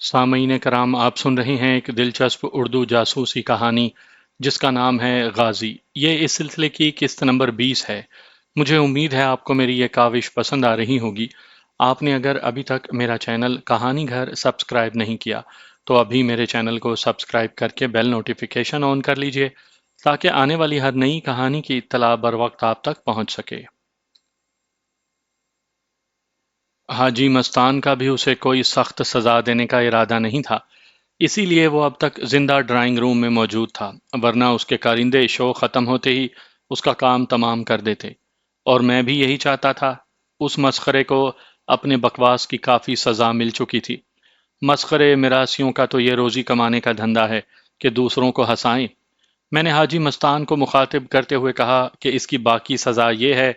سامعین کرام، آپ سن رہے ہیں ایک دلچسپ اردو جاسوسی کہانی جس کا نام ہے غازی۔ یہ اس سلسلے کی قسط نمبر 20 ہے۔ مجھے امید ہے آپ کو میری یہ کاوش پسند آ رہی ہوگی۔ آپ نے اگر ابھی تک میرا چینل کہانی گھر سبسکرائب نہیں کیا تو ابھی میرے چینل کو سبسکرائب کر کے بیل نوٹیفیکیشن آن کر لیجئے تاکہ آنے والی ہر نئی کہانی کی اطلاع بر وقت آپ تک پہنچ سکے۔ حاجی مستان کا بھی اسے کوئی سخت سزا دینے کا ارادہ نہیں تھا، اسی لیے وہ اب تک زندہ ڈرائنگ روم میں موجود تھا، ورنہ اس کے کارندے شو ختم ہوتے ہی اس کا کام تمام کر دیتے، اور میں بھی یہی چاہتا تھا۔ اس مسخرے کو اپنے بکواس کی کافی سزا مل چکی تھی۔ مسخرے مراسیوں کا تو یہ روزی کمانے کا دھندا ہے کہ دوسروں کو ہنسائیں۔ میں نے حاجی مستان کو مخاطب کرتے ہوئے کہا کہ اس کی باقی سزا یہ ہے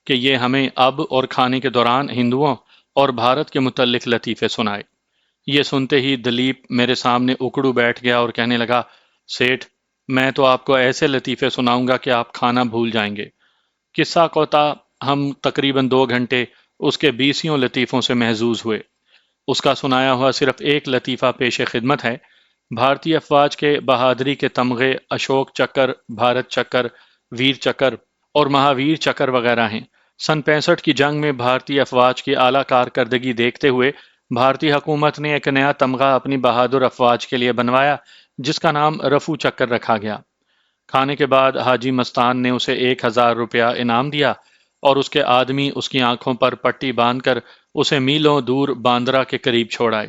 کہ یہ ہمیں اب اور کھانے کے دوران ہندوؤں اور بھارت کے متعلق لطیفے سنائے۔ یہ سنتے ہی دلیپ میرے سامنے اکڑو بیٹھ گیا اور کہنے لگا، سیٹھ، میں تو آپ کو ایسے لطیفے سناؤں گا کہ آپ کھانا بھول جائیں گے۔ قصہ کوتا ہم تقریباً 2 گھنٹے اس کے 20 لطیفوں سے محظوظ ہوئے۔ اس کا سنایا ہوا صرف ایک لطیفہ پیش خدمت ہے۔ بھارتی افواج کے بہادری کے تمغے اشوک چکر، بھارت چکر، ویر چکر اور مہاویر چکر وغیرہ ہیں۔ سن 65 کی جنگ میں بھارتی افواج کی اعلیٰ کارکردگی دیکھتے ہوئے بھارتی حکومت نے ایک نیا تمغہ اپنی بہادر افواج کے لیے بنوایا جس کا نام رفو چکر رکھا گیا۔ کھانے کے بعد حاجی مستان نے اسے 1000 روپیہ انعام دیا اور اس کے آدمی اس کی آنکھوں پر پٹی باندھ کر اسے میلوں دور باندرا کے قریب چھوڑ آئے۔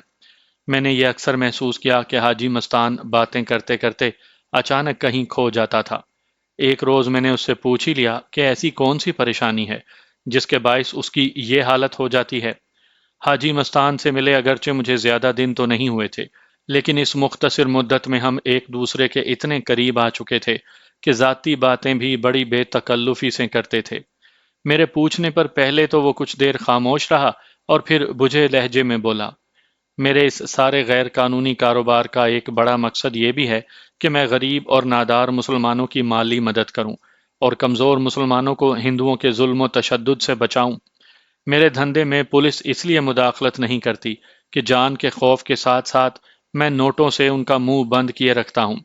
میں نے یہ اکثر محسوس کیا کہ حاجی مستان باتیں کرتے کرتے اچانک کہیں کھو جاتا تھا۔ ایک روز میں نے اس سے پوچھ ہی لیا کہ ایسی کون سی پریشانی ہے جس کے باعث اس کی یہ حالت ہو جاتی ہے۔ حاجی مستان سے ملے اگرچہ مجھے زیادہ دن تو نہیں ہوئے تھے، لیکن اس مختصر مدت میں ہم ایک دوسرے کے اتنے قریب آ چکے تھے کہ ذاتی باتیں بھی بڑی بے تکلفی سے کرتے تھے۔ میرے پوچھنے پر پہلے تو وہ کچھ دیر خاموش رہا اور پھر بجھے لہجے میں بولا، میرے اس سارے غیر قانونی کاروبار کا ایک بڑا مقصد یہ بھی ہے کہ میں غریب اور نادار مسلمانوں کی مالی مدد کروں اور کمزور مسلمانوں کو ہندوؤں کے ظلم و تشدد سے بچاؤں۔ میرے دھندے میں پولیس اس لیے مداخلت نہیں کرتی کہ جان کے خوف کے ساتھ ساتھ میں نوٹوں سے ان کا منہ بند کیے رکھتا ہوں۔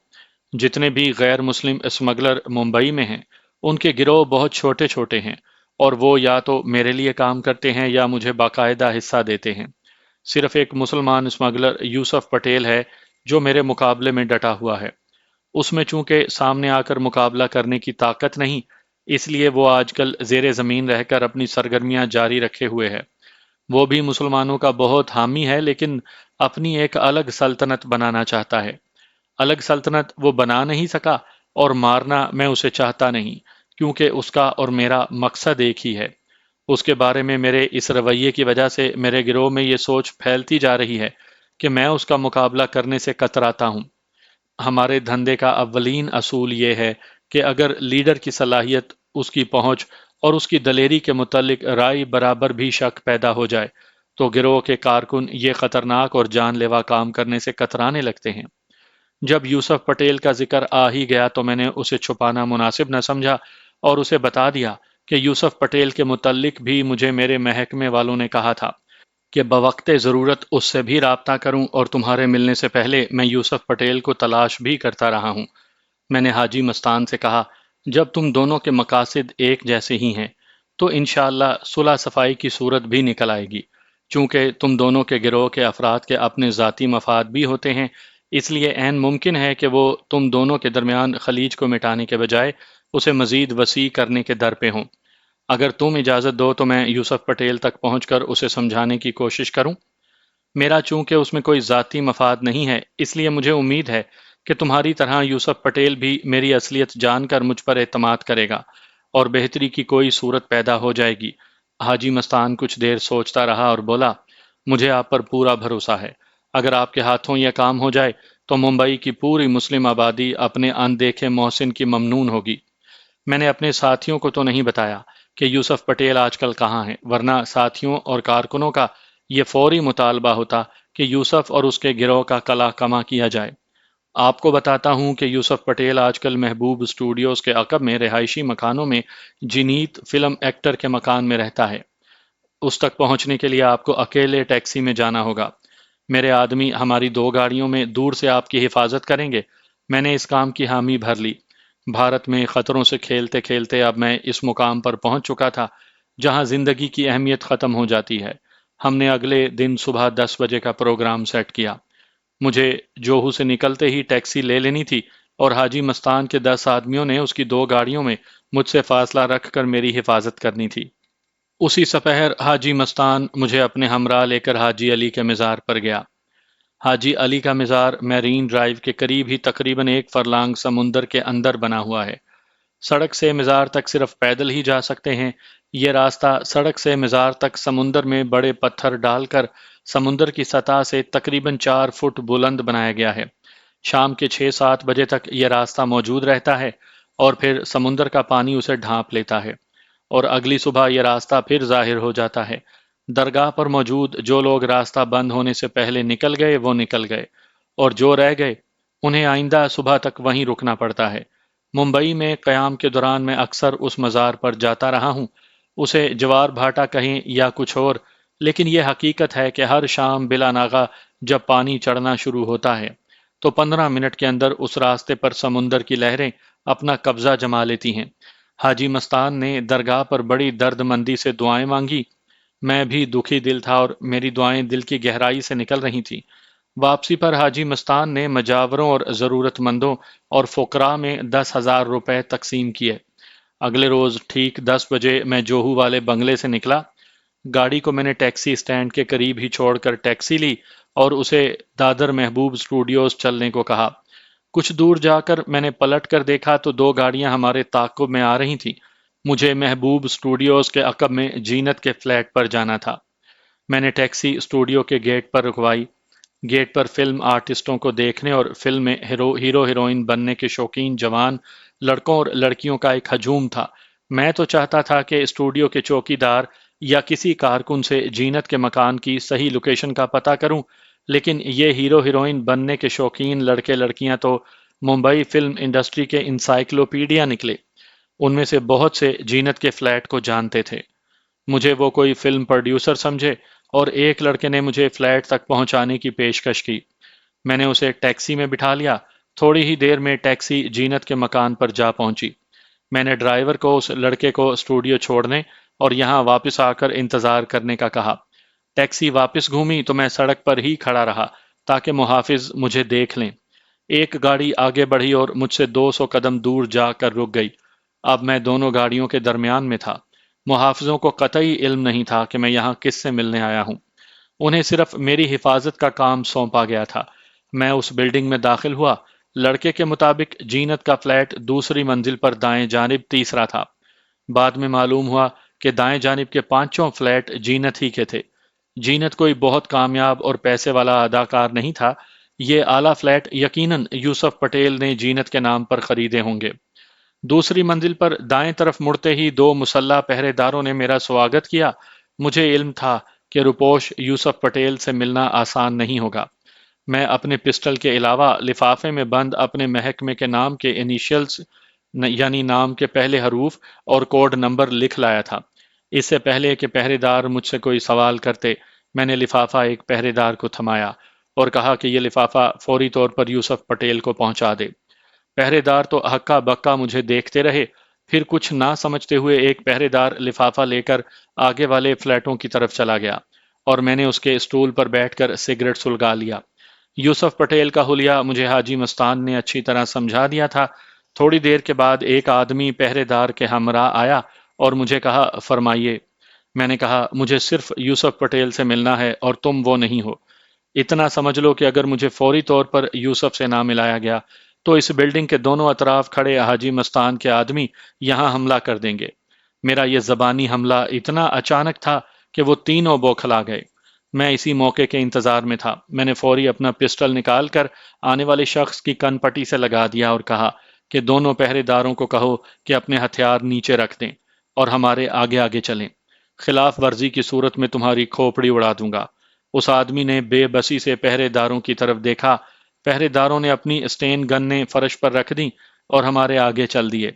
جتنے بھی غیر مسلم اسمگلر ممبئی میں ہیں، ان کے گروہ بہت چھوٹے چھوٹے ہیں اور وہ یا تو میرے لیے کام کرتے ہیں یا مجھے باقاعدہ حصہ دیتے ہیں۔ صرف ایک مسلمان اسمگلر یوسف پٹیل ہے جو میرے مقابلے میں ڈٹا ہوا ہے۔ اس میں چونکہ سامنے آ کر مقابلہ کرنے کی طاقت نہیں، اس لیے وہ آج کل زیر زمین رہ کر اپنی سرگرمیاں جاری رکھے ہوئے ہے۔ وہ بھی مسلمانوں کا بہت حامی ہے لیکن اپنی ایک الگ سلطنت بنانا چاہتا ہے۔ الگ سلطنت وہ بنا نہیں سکا اور مارنا میں اسے چاہتا نہیں، کیونکہ اس کا اور میرا مقصد ایک ہی ہے۔ اس کے بارے میں میرے اس رویے کی وجہ سے میرے گروہ میں یہ سوچ پھیلتی جا رہی ہے کہ میں اس کا مقابلہ کرنے سے کتراتا ہوں۔ ہمارے دھندے کا اولین اصول یہ ہے کہ اگر لیڈر کی صلاحیت، اس کی پہنچ اور اس کی دلیری کے متعلق رائے برابر بھی شک پیدا ہو جائے تو گروہ کے کارکن یہ خطرناک اور جان لیوا کام کرنے سے کترانے لگتے ہیں۔ جب یوسف پٹیل کا ذکر آ ہی گیا تو میں نے اسے چھپانا مناسب نہ سمجھا اور اسے بتا دیا کہ یوسف پٹیل کے متعلق بھی مجھے میرے محکمے والوں نے کہا تھا کہ بوقت ضرورت اس سے بھی رابطہ کروں، اور تمہارے ملنے سے پہلے میں یوسف پٹیل کو تلاش بھی کرتا رہا ہوں۔ میں نے حاجی مستان سے کہا، جب تم دونوں کے مقاصد ایک جیسے ہی ہیں تو انشاءاللہ صلح صفائی کی صورت بھی نکل آئے گی۔ چونکہ تم دونوں کے گروہ کے افراد کے اپنے ذاتی مفاد بھی ہوتے ہیں، اس لیے عین ممکن ہے کہ وہ تم دونوں کے درمیان خلیج کو مٹانے کے بجائے اسے مزید وسیع کرنے کے در پہ ہوں۔ اگر تم اجازت دو تو میں یوسف پٹیل تک پہنچ کر اسے سمجھانے کی کوشش کروں۔ میرا چونکہ اس میں کوئی ذاتی مفاد نہیں ہے، اس لیے مجھے امید ہے کہ تمہاری طرح یوسف پٹیل بھی میری اصلیت جان کر مجھ پر اعتماد کرے گا اور بہتری کی کوئی صورت پیدا ہو جائے گی۔ حاجی مستان کچھ دیر سوچتا رہا اور بولا، مجھے آپ پر پورا بھروسہ ہے۔ اگر آپ کے ہاتھوں یہ کام ہو جائے تو ممبئی کی پوری مسلم آبادی اپنے اندیکھے محسن کی ممنون ہوگی۔ میں نے اپنے ساتھیوں کو تو نہیں بتایا کہ یوسف پٹیل آج کل کہاں ہے، ورنہ ساتھیوں اور کارکنوں کا یہ فوری مطالبہ ہوتا کہ یوسف اور اس کے گروہ کا کلا کما کیا جائے۔ آپ کو بتاتا ہوں کہ یوسف پٹیل آج کل محبوب اسٹوڈیوز کے عقب میں رہائشی مکانوں میں جنید فلم ایکٹر کے مکان میں رہتا ہے۔ اس تک پہنچنے کے لیے آپ کو اکیلے ٹیکسی میں جانا ہوگا۔ میرے آدمی ہماری 2 گاڑیوں میں دور سے آپ کی حفاظت کریں گے۔ میں نے اس کام کی حامی بھر لی۔ بھارت میں خطروں سے کھیلتے کھیلتے اب میں اس مقام پر پہنچ چکا تھا جہاں زندگی کی اہمیت ختم ہو جاتی ہے۔ ہم نے اگلے دن صبح 10 بجے کا پروگرام سیٹ کیا۔ مجھے جوہو سے نکلتے ہی ٹیکسی لے لینی تھی اور حاجی مستان کے 10 آدمیوں نے اس کی 2 گاڑیوں میں مجھ سے فاصلہ رکھ کر میری حفاظت کرنی تھی۔ اسی سپہر حاجی مستان مجھے اپنے ہمراہ لے کر حاجی علی کے مزار پر گیا۔ حاجی علی کا مزار میرین ڈرائیو کے قریب ہی تقریباً 1 فرلانگ سمندر کے اندر بنا ہوا ہے۔ سڑک سے مزار تک صرف پیدل ہی جا سکتے ہیں۔ یہ راستہ سڑک سے مزار تک سمندر میں بڑے پتھر ڈال کر سمندر کی سطح سے تقریباً 4 فٹ بلند بنایا گیا ہے۔ شام کے 6-7 بجے تک یہ راستہ موجود رہتا ہے اور پھر سمندر کا پانی اسے ڈھانپ لیتا ہے اور اگلی صبح یہ راستہ پھر ظاہر ہو جاتا ہے۔ درگاہ پر موجود جو لوگ راستہ بند ہونے سے پہلے نکل گئے وہ نکل گئے، اور جو رہ گئے انہیں آئندہ صبح تک وہیں رکنا پڑتا ہے۔ ممبئی میں قیام کے دوران میں اکثر اس مزار پر جاتا رہا ہوں، اسے جوار بھاٹا کہیں یا کچھ اور، لیکن یہ حقیقت ہے کہ ہر شام بلا ناغہ جب پانی چڑھنا شروع ہوتا ہے تو 15 منٹ کے اندر اس راستے پر سمندر کی لہریں اپنا قبضہ جما لیتی ہیں۔ حاجی مستان نے درگاہ پر بڑی درد مندی سے دعائیں مانگی۔ میں بھی دکھی دل تھا اور میری دعائیں دل کی گہرائی سے نکل رہی تھیں۔ واپسی پر حاجی مستان نے مجاوروں اور ضرورت مندوں اور فقراء میں 10,000 روپے تقسیم کیے۔ اگلے روز ٹھیک 10 بجے میں جوہو والے بنگلے سے نکلا۔ گاڑی کو میں نے ٹیکسی اسٹینڈ کے قریب ہی چھوڑ کر ٹیکسی لی اور اسے دادر محبوب اسٹوڈیوز چلنے کو کہا۔ کچھ دور جا کر میں نے پلٹ کر دیکھا تو 2 گاڑیاں ہمارے تعاقب میں آ رہی تھیں۔ مجھے محبوب اسٹوڈیوز کے عقب میں جینت کے فلیٹ پر جانا تھا۔ میں نے ٹیکسی اسٹوڈیو کے گیٹ پر رکوائی۔ گیٹ پر فلم آرٹسٹوں کو دیکھنے اور فلم میں ہیرو ہیروئن بننے کے شوقین جوان لڑکوں اور لڑکیوں کا ایک ہجوم تھا۔ میں تو چاہتا تھا کہ اسٹوڈیو کے چوکی دار یا کسی کارکن سے جینت کے مکان کی صحیح لوکیشن کا پتہ کروں، لیکن یہ ہیرو ہیروئن بننے کے شوقین لڑکے لڑکیاں تو ممبئی فلم انڈسٹری کے انسائکلوپیڈیا نکلے۔ ان میں سے بہت سے جینت کے فلیٹ کو جانتے تھے۔ مجھے وہ کوئی فلم پروڈیوسر سمجھے اور ایک لڑکے نے مجھے فلیٹ تک پہنچانے کی پیشکش کی۔ میں نے اسے ٹیکسی میں بٹھا لیا۔ تھوڑی ہی دیر میں ٹیکسی جینت کے مکان پر جا پہنچی۔ میں نے ڈرائیور کو اس لڑکے کو اسٹوڈیو چھوڑنے اور یہاں واپس آ کر انتظار کرنے کا کہا۔ ٹیکسی واپس گھومی تو میں سڑک پر ہی کھڑا رہا تاکہ محافظ مجھے دیکھ لیں۔ ایک گاڑی آگے بڑھی اور مجھ سے 200 قدم دور جا کر رک گئی۔ اب میں دونوں گاڑیوں کے درمیان میں تھا۔ محافظوں کو قطعی علم نہیں تھا کہ میں یہاں کس سے ملنے آیا ہوں۔ انہیں صرف میری حفاظت کا کام سونپا گیا تھا۔ میں اس بلڈنگ میں داخل ہوا۔ لڑکے کے مطابق جینت کا فلیٹ دوسری منزل پر دائیں جانب تیسرا تھا۔ بعد میں معلوم ہوا کہ دائیں جانب کے 5 فلیٹ جینت ہی کے تھے۔ جینت کوئی بہت کامیاب اور پیسے والا اداکار نہیں تھا۔ یہ اعلیٰ فلیٹ یقیناً یوسف پٹیل نے جینت کے نام پر خریدے ہوں گے۔ دوسری منزل پر دائیں طرف مڑتے ہی 2 مسلح پہرے داروں نے میرا سواگت کیا۔ مجھے علم تھا کہ روپوش یوسف پٹیل سے ملنا آسان نہیں ہوگا۔ میں اپنے پسٹل کے علاوہ لفافے میں بند اپنے محکمے کے نام کے انیشیلز یعنی نام کے پہلے حروف اور کوڈ نمبر لکھ لایا تھا۔ اس سے پہلے کہ پہرے دار مجھ سے کوئی سوال کرتے، میں نے لفافہ ایک پہرے دار کو تھمایا اور کہا کہ یہ لفافہ فوری طور پر یوسف پٹیل کو پہنچا دے۔ پہرے دار تو ہکا بکا مجھے دیکھتے رہے۔ پھر کچھ نہ سمجھتے ہوئے ایک پہرے دار لفافہ لے کر آگے والے فلیٹوں کی طرف چلا گیا اور میں نے اس کے اسٹول پر بیٹھ کر سگریٹ سلگا لیا۔ یوسف پٹیل کا حلیہ مجھے حاجی مستان نے اچھی طرح سمجھا دیا تھا۔ تھوڑی دیر کے بعد ایک آدمی پہرے دار کے ہمراہ آیا اور مجھے کہا، فرمائیے۔ میں نے کہا، مجھے صرف یوسف پٹیل سے ملنا ہے اور تم وہ نہیں ہو۔ اتنا سمجھ لو کہ اگر مجھے فوری طور پر یوسف سے نہ ملایا گیا تو اس بلڈنگ کے دونوں اطراف کھڑے حاجی مستان کے آدمی یہاں حملہ کر دیں گے۔ میرا یہ زبانی حملہ اتنا اچانک تھا کہ وہ تینوں بوکھلا گئے۔ میں اسی موقع کے انتظار میں تھا۔ میں نے فوری اپنا پسٹل نکال کر آنے والے شخص کی کن پٹی سے لگا دیا اور کہا کہ دونوں پہرے داروں کو کہو کہ اپنے ہتھیار نیچے رکھ دیں اور ہمارے آگے آگے چلیں۔ خلاف ورزی کی صورت میں تمہاری کھوپڑی اڑا دوں گا۔ اس آدمی نے بے بسی سے پہرے داروں کی طرف دیکھا۔ پہرے داروں نے اپنی اسٹین گنیں فرش پر رکھ دیں اور ہمارے آگے چل دیے۔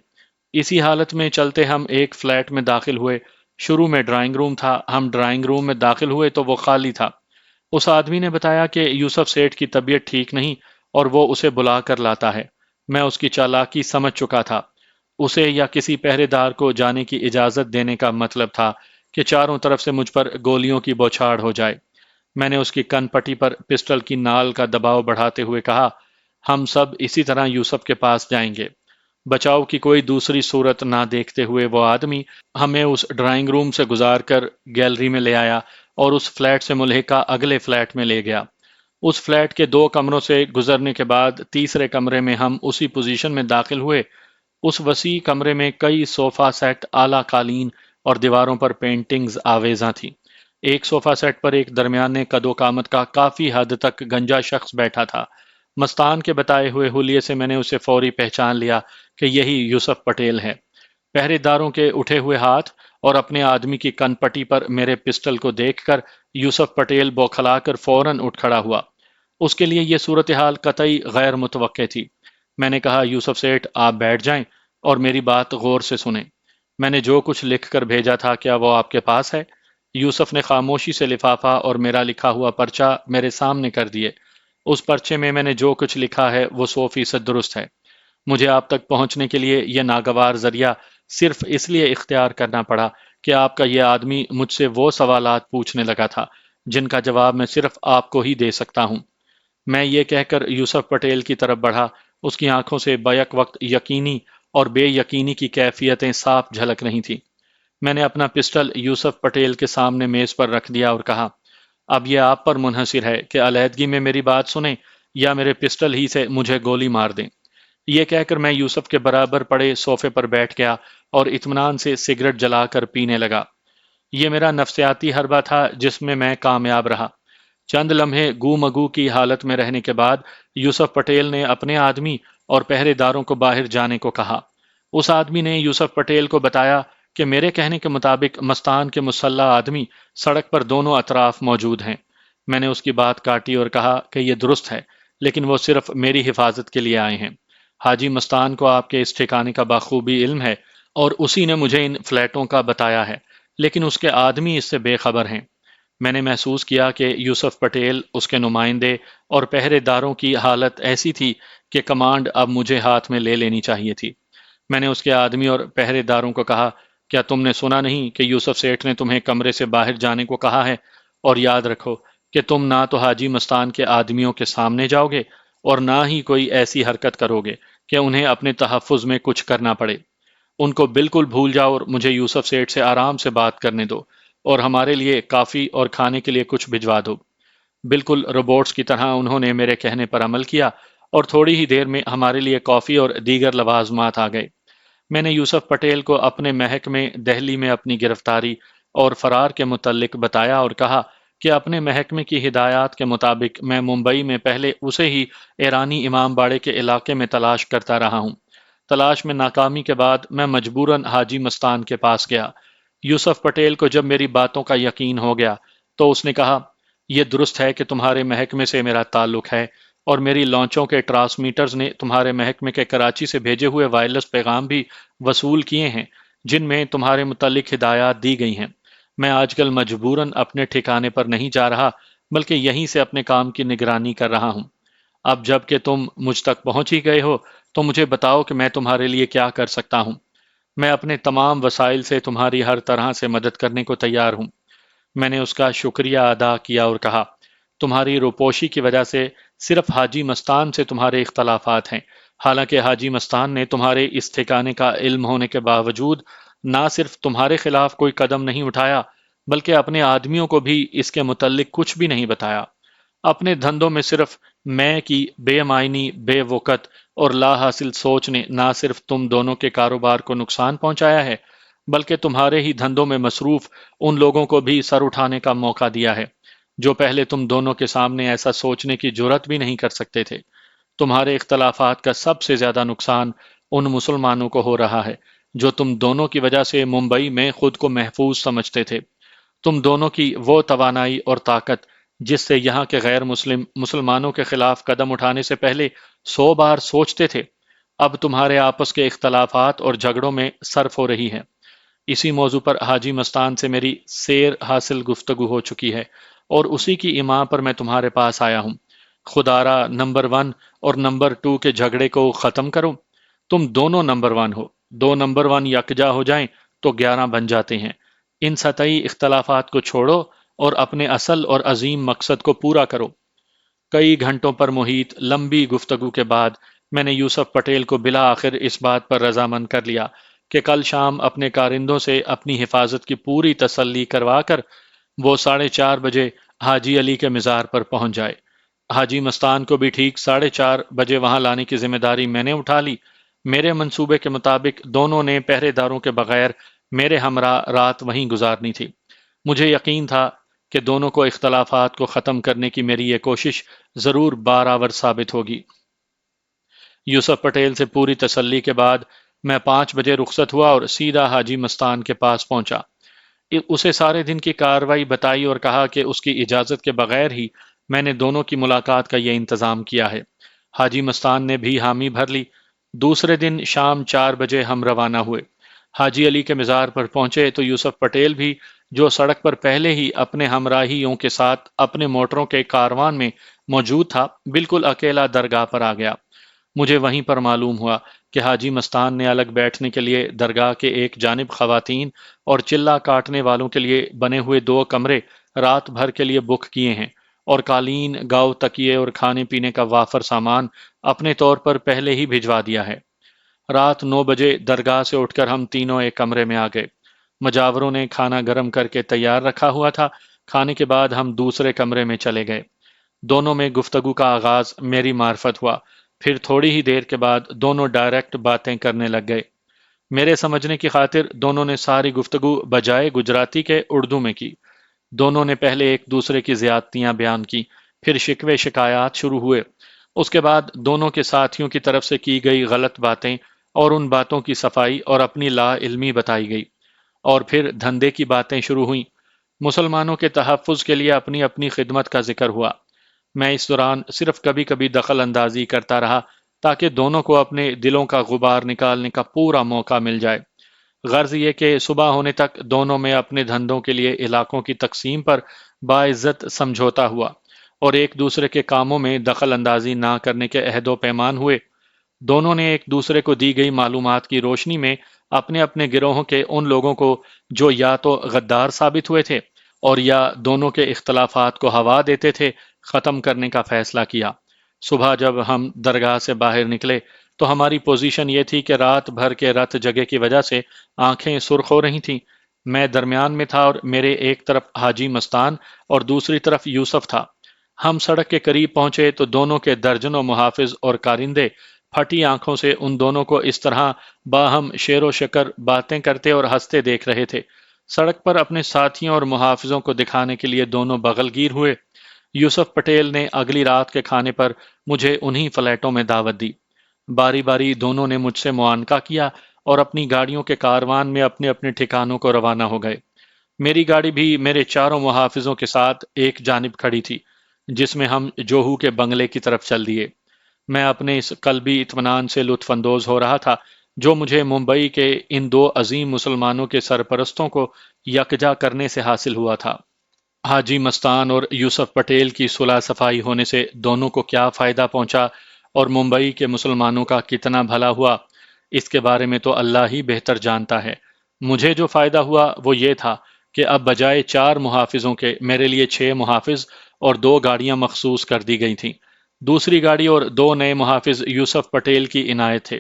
اسی حالت میں چلتے ہم ایک فلیٹ میں داخل ہوئے۔ شروع میں ڈرائنگ روم تھا۔ ہم ڈرائنگ روم میں داخل ہوئے تو وہ خالی تھا۔ اس آدمی نے بتایا کہ یوسف سیٹھ کی طبیعت ٹھیک نہیں اور وہ اسے بلا کر لاتا ہے۔ میں اس کی چالاکی سمجھ چکا تھا۔ اسے یا کسی پہرے دار کو جانے کی اجازت دینے کا مطلب تھا کہ چاروں طرف سے مجھ پر گولیوں کی بوچھاڑ ہو جائے۔ میں نے اس کی کن پٹی پر پسٹل کی نال کا دباؤ بڑھاتے ہوئے کہا، ہم سب اسی طرح یوسف کے پاس جائیں گے۔ بچاؤ کی کوئی دوسری صورت نہ دیکھتے ہوئے وہ آدمی ہمیں اس ڈرائنگ روم سے گزار کر گیلری میں لے آیا اور اس فلیٹ سے ملحقہ اگلے فلیٹ میں لے گیا۔ اس فلیٹ کے 2 کمروں سے گزرنے کے بعد تیسرے کمرے میں ہم اسی پوزیشن میں داخل ہوئے۔ اس وسیع کمرے میں کئی صوفہ سیٹ، اعلیٰ قالین اور دیواروں پر پینٹنگز آویزاں تھیں۔ ایک صوفہ سیٹ پر ایک درمیانے قد و قامت کا کافی حد تک گنجا شخص بیٹھا تھا۔ مستان کے بتائے ہوئے حلیے سے میں نے اسے فوری پہچان لیا کہ یہی یوسف پٹیل ہے۔ پہرے داروں کے اٹھے ہوئے ہاتھ اور اپنے آدمی کی کن پٹی پر میرے پسٹل کو دیکھ کر یوسف پٹیل بوکھلا کر فوراً اٹھ کھڑا ہوا۔ اس کے لیے یہ صورتحال قطعی غیر متوقع تھی۔ میں نے کہا، یوسف سیٹھ آپ بیٹھ جائیں اور میری بات غور سے سنیں۔ میں نے جو کچھ لکھ کر بھیجا تھا کیا وہ آپ کے پاس ہے؟ یوسف نے خاموشی سے لفافہ اور میرا لکھا ہوا پرچہ میرے سامنے کر دیے۔ اس پرچے میں نے جو کچھ لکھا ہے وہ 100% درست ہے۔ مجھے آپ تک پہنچنے کے لیے یہ ناگوار ذریعہ صرف اس لیے اختیار کرنا پڑا کہ آپ کا یہ آدمی مجھ سے وہ سوالات پوچھنے لگا تھا جن کا جواب میں صرف آپ کو ہی دے سکتا ہوں۔ میں یہ کہہ کر یوسف پٹیل کی طرف بڑھا۔ اس کی آنکھوں سے بیک وقت یقینی اور بے یقینی کی کیفیتیں صاف جھلک رہی تھیں۔ میں نے اپنا پسٹل یوسف پٹیل کے سامنے میز پر رکھ دیا اور کہا، اب یہ آپ پر منحصر ہے کہ علیحدگی میں میری بات سنیں یا میرے پسٹل ہی سے مجھے گولی مار دیں۔ یہ کہہ کر میں یوسف کے برابر پڑے صوفے پر بیٹھ گیا اور اطمینان سے سگریٹ جلا کر پینے لگا۔ یہ میرا نفسیاتی حربہ تھا جس میں کامیاب رہا۔ چند لمحے گو مگو کی حالت میں رہنے کے بعد یوسف پٹیل نے اپنے آدمی اور پہرے داروں کو باہر جانے کو کہا۔ اس آدمی نے یوسف پٹیل کو بتایا کہ میرے کہنے کے مطابق مستان کے مسلح آدمی سڑک پر دونوں اطراف موجود ہیں۔ میں نے اس کی بات کاٹی اور کہا کہ یہ درست ہے، لیکن وہ صرف میری حفاظت کے لیے آئے ہیں۔ حاجی مستان کو آپ کے اس ٹھکانے کا بخوبی علم ہے اور اسی نے مجھے ان فلیٹوں کا بتایا ہے، لیکن اس کے آدمی اس سے بے خبر ہیں۔ میں نے محسوس کیا کہ یوسف پٹیل، اس کے نمائندے اور پہرے داروں کی حالت ایسی تھی کہ کمانڈ اب مجھے ہاتھ میں لے لینی چاہیے تھی۔ میں نے اس کے آدمی اور پہرے داروں کو کہا، کیا تم نے سنا نہیں کہ یوسف سیٹھ نے تمہیں کمرے سے باہر جانے کو کہا ہے؟ اور یاد رکھو کہ تم نہ تو حاجی مستان کے آدمیوں کے سامنے جاؤ گے اور نہ ہی کوئی ایسی حرکت کرو گے کہ انہیں اپنے تحفظ میں کچھ کرنا پڑے۔ ان کو بالکل بھول جاؤ اور مجھے یوسف سیٹھ سے آرام سے بات کرنے دو اور ہمارے لیے کافی اور کھانے کے لیے کچھ بھجوا دو۔ بالکل روبوٹس کی طرح انہوں نے میرے کہنے پر عمل کیا اور تھوڑی ہی دیر میں ہمارے لیے کافی اور دیگر لوازمات آ گئے۔ میں نے یوسف پٹیل کو اپنے محکمے دہلی میں اپنی گرفتاری اور فرار کے متعلق بتایا اور کہا کہ اپنے محکمے کی ہدایات کے مطابق میں ممبئی میں پہلے اسے ہی ایرانی امام باڑے کے علاقے میں تلاش کرتا رہا ہوں۔ تلاش میں ناکامی کے بعد میں مجبوراً حاجی مستان کے پاس گیا۔ یوسف پٹیل کو جب میری باتوں کا یقین ہو گیا تو اس نے کہا، یہ درست ہے کہ تمہارے محکمے سے میرا تعلق ہے اور میری لانچوں کے ٹرانسمیٹرز نے تمہارے محکمے کے کراچی سے بھیجے ہوئے وائرلیس پیغام بھی وصول کیے ہیں جن میں تمہارے متعلق ہدایات دی گئی ہیں۔ میں آج کل مجبوراً اپنے ٹھکانے پر نہیں جا رہا بلکہ یہیں سے اپنے کام کی نگرانی کر رہا ہوں۔ اب جب کہ تم مجھ تک پہنچ ہی گئے ہو تو مجھے بتاؤ کہ میں تمہارے لیے کیا کر سکتا ہوں۔ میں اپنے تمام وسائل سے تمہاری ہر طرح سے مدد کرنے کو تیار ہوں۔ میں نے اس کا شکریہ ادا کیا اور کہا، تمہاری روپوشی کی وجہ سے صرف حاجی مستان سے تمہارے اختلافات ہیں، حالانکہ حاجی مستان نے تمہارے اس ٹھکانے کا علم ہونے کے باوجود نہ صرف تمہارے خلاف کوئی قدم نہیں اٹھایا بلکہ اپنے آدمیوں کو بھی اس کے متعلق کچھ بھی نہیں بتایا۔ اپنے دھندوں میں صرف میں کی بے معنی، بے وقت اور لا حاصل سوچ نے نہ صرف تم دونوں کے کاروبار کو نقصان پہنچایا ہے بلکہ تمہارے ہی دھندوں میں مصروف ان لوگوں کو بھی سر اٹھانے کا موقع دیا ہے جو پہلے تم دونوں کے سامنے ایسا سوچنے کی جرات بھی نہیں کر سکتے تھے۔ تمہارے اختلافات کا سب سے زیادہ نقصان ان مسلمانوں کو ہو رہا ہے جو تم دونوں کی وجہ سے ممبئی میں خود کو محفوظ سمجھتے تھے۔ تم دونوں کی وہ توانائی اور طاقت جس سے یہاں کے غیر مسلمانوں کے خلاف قدم اٹھانے سے پہلے 100 بار سوچتے تھے، اب تمہارے آپس کے اختلافات اور جھگڑوں میں صرف ہو رہی ہے۔ اسی موضوع پر حاجی مستان سے میری سیر حاصل گفتگو ہو چکی ہے اور اسی کی ایما پر میں تمہارے پاس آیا ہوں۔ خدارا نمبر 1 اور نمبر 2 کے جھگڑے کو ختم کرو۔ تم دونوں نمبر 1 ہو، دو نمبر 1 یکجا ہو جائیں تو 11 بن جاتے ہیں۔ ان سطحی اختلافات کو چھوڑو اور اپنے اصل اور عظیم مقصد کو پورا کرو۔ کئی گھنٹوں پر محیط لمبی گفتگو کے بعد میں نے یوسف پٹیل کو بلا آخر اس بات پر رضامند کر لیا کہ کل شام اپنے کارندوں سے اپنی حفاظت کی پوری تسلی کروا کر وہ 4:30 بجے حاجی علی کے مزار پر پہنچ جائے۔ حاجی مستان کو بھی ٹھیک 4:30 بجے وہاں لانے کی ذمہ داری میں نے اٹھا لی۔ میرے منصوبے کے مطابق دونوں نے پہرے داروں کے بغیر میرے ہمراہ رات وہیں گزارنی تھی۔ مجھے یقین تھا کہ دونوں کو اختلافات کو ختم کرنے کی میری یہ کوشش ضرور بارآور ثابت ہوگی۔ یوسف پٹیل سے پوری تسلی کے بعد میں 5 بجے رخصت ہوا اور سیدھا حاجی مستان کے پاس پہنچا۔ اسے سارے دن کی کاروائی بتائی اور کہا کہ اس کی اجازت کے بغیر ہی میں نے دونوں کی ملاقات کا یہ انتظام کیا ہے۔ حاجی مستان نے بھی حامی بھر لی۔ دوسرے دن شام 4 بجے ہم روانہ ہوئے۔ حاجی علی کے مزار پر پہنچے تو یوسف پٹیل بھی، جو سڑک پر پہلے ہی اپنے ہمراہیوں کے ساتھ اپنے موٹروں کے کاروان میں موجود تھا، بالکل اکیلا درگاہ پر آ گیا۔ مجھے وہیں پر معلوم ہوا کہ حاجی مستان نے الگ بیٹھنے کے لیے درگاہ کے ایک جانب خواتین اور چلہ کاٹنے والوں کے لیے بنے ہوئے 2 کمرے رات بھر کے لیے بک کیے ہیں، اور قالین، گاؤ، تکیے اور کھانے پینے کا وافر سامان اپنے طور پر پہلے ہی بھجوا دیا ہے۔ رات 9 بجے درگاہ سے اٹھ کر ہم تینوں ایک کمرے میں آ گئے۔ مجاوروں نے کھانا گرم کر کے تیار رکھا ہوا تھا۔ کھانے کے بعد ہم دوسرے کمرے میں چلے گئے۔ دونوں میں گفتگو کا آغاز میری معرفت ہوا، پھر تھوڑی ہی دیر کے بعد دونوں ڈائریکٹ باتیں کرنے لگ گئے۔ میرے سمجھنے کی خاطر دونوں نے ساری گفتگو بجائے گجراتی کے اردو میں کی۔ دونوں نے پہلے ایک دوسرے کی زیادتیاں بیان کی، پھر شکوے شکایات شروع ہوئے۔ اس کے بعد دونوں کے ساتھیوں کی طرف سے کی گئی غلط باتیں اور ان باتوں کی صفائی اور اپنی لا علمی بتائی گئی، اور پھر دھندے کی باتیں شروع ہوئیں۔ مسلمانوں کے تحفظ کے لیے اپنی اپنی خدمت کا ذکر ہوا۔ میں اس دوران صرف کبھی کبھی دخل اندازی کرتا رہا تاکہ دونوں کو اپنے دلوں کا غبار نکالنے کا پورا موقع مل جائے۔ غرض یہ کہ صبح ہونے تک دونوں میں اپنے دھندوں کے لیے علاقوں کی تقسیم پر باعزت سمجھوتا ہوا، اور ایک دوسرے کے کاموں میں دخل اندازی نہ کرنے کے عہد و پیمان ہوئے۔ دونوں نے ایک دوسرے کو دی گئی معلومات کی روشنی میں اپنے اپنے گروہوں کے ان لوگوں کو جو یا تو غدار ثابت ہوئے تھے اور یا دونوں کے اختلافات کو ہوا دیتے تھے، ختم کرنے کا فیصلہ کیا۔ صبح جب ہم درگاہ سے باہر نکلے تو ہماری پوزیشن یہ تھی کہ رات بھر کے رت جگے کی وجہ سے آنکھیں سرخ ہو رہی تھیں۔ میں درمیان میں تھا اور میرے ایک طرف حاجی مستان اور دوسری طرف یوسف تھا۔ ہم سڑک کے قریب پہنچے تو دونوں کے درجنوں محافظ اور کارندے پھٹی آنکھوں سے ان دونوں کو اس طرح باہم شیر و شکر باتیں کرتے اور ہنستے دیکھ رہے تھے۔ سڑک پر اپنے ساتھیوں اور محافظوں کو دکھانے کے لیے دونوں بغل گیر ہوئے۔ یوسف پٹیل نے اگلی رات کے کھانے پر مجھے انہی فلیٹوں میں دعوت دی۔ باری باری دونوں نے مجھ سے معانقہ کیا اور اپنی گاڑیوں کے کاروان میں اپنے اپنے ٹھکانوں کو روانہ ہو گئے۔ میری گاڑی بھی میرے چاروں محافظوں کے ساتھ ایک جانب کھڑی تھی، جس میں ہم جوہو کے بنگلے کی طرف چل دیے۔ میں اپنے اس قلبی اطمینان سے لطف اندوز ہو رہا تھا جو مجھے ممبئی کے ان 2 عظیم مسلمانوں کے سرپرستوں کو یکجا کرنے سے حاصل ہوا تھا۔ حاجی مستان اور یوسف پٹیل کی صلح صفائی ہونے سے دونوں کو کیا فائدہ پہنچا اور ممبئی کے مسلمانوں کا کتنا بھلا ہوا، اس کے بارے میں تو اللہ ہی بہتر جانتا ہے۔ مجھے جو فائدہ ہوا وہ یہ تھا کہ اب بجائے 4 محافظوں کے میرے لیے 6 محافظ اور 2 گاڑیاں مخصوص کر دی گئی تھیں۔ دوسری گاڑی اور 2 نئے محافظ یوسف پٹیل کی عنایت تھے۔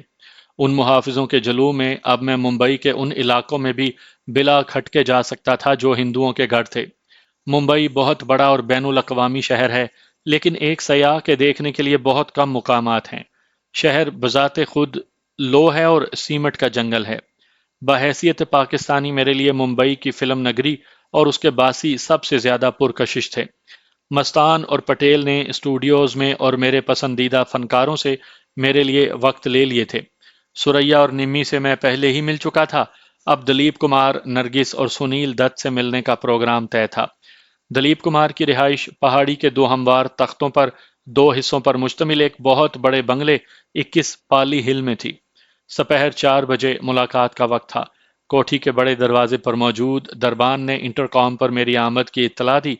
ان محافظوں کے جلوہ میں اب میں ممبئی کے ان علاقوں میں بھی بلا کھٹکے جا سکتا تھا جو ہندوؤں کے گڑھ تھے۔ ممبئی بہت بڑا اور بین الاقوامی شہر ہے، لیکن ایک سیاح کے دیکھنے کے لیے بہت کم مقامات ہیں۔ شہر بذات خود لوہ ہے اور سیمٹ کا جنگل ہے۔ بحیثیت پاکستانی میرے لیے ممبئی کی فلم نگری اور اس کے باسی سب سے زیادہ پرکشش تھے۔ مستان اور پٹیل نے اسٹوڈیوز میں اور میرے پسندیدہ فنکاروں سے میرے لیے وقت لے لیے تھے۔ سوریا اور نمی سے میں پہلے ہی مل چکا تھا، اب دلیپ کمار، نرگس اور سنیل دت سے ملنے کا پروگرام طے تھا۔ دلیپ کمار کی رہائش پہاڑی کے 2 ہموار تختوں پر 2 حصوں پر مشتمل ایک بہت بڑے بنگلے 21 پالی ہل میں تھی۔ سپہر 4 بجے ملاقات کا وقت تھا۔ کوٹھی کے بڑے دروازے پر موجود دربان نے انٹرکام پر میری آمد کی اطلاع دی۔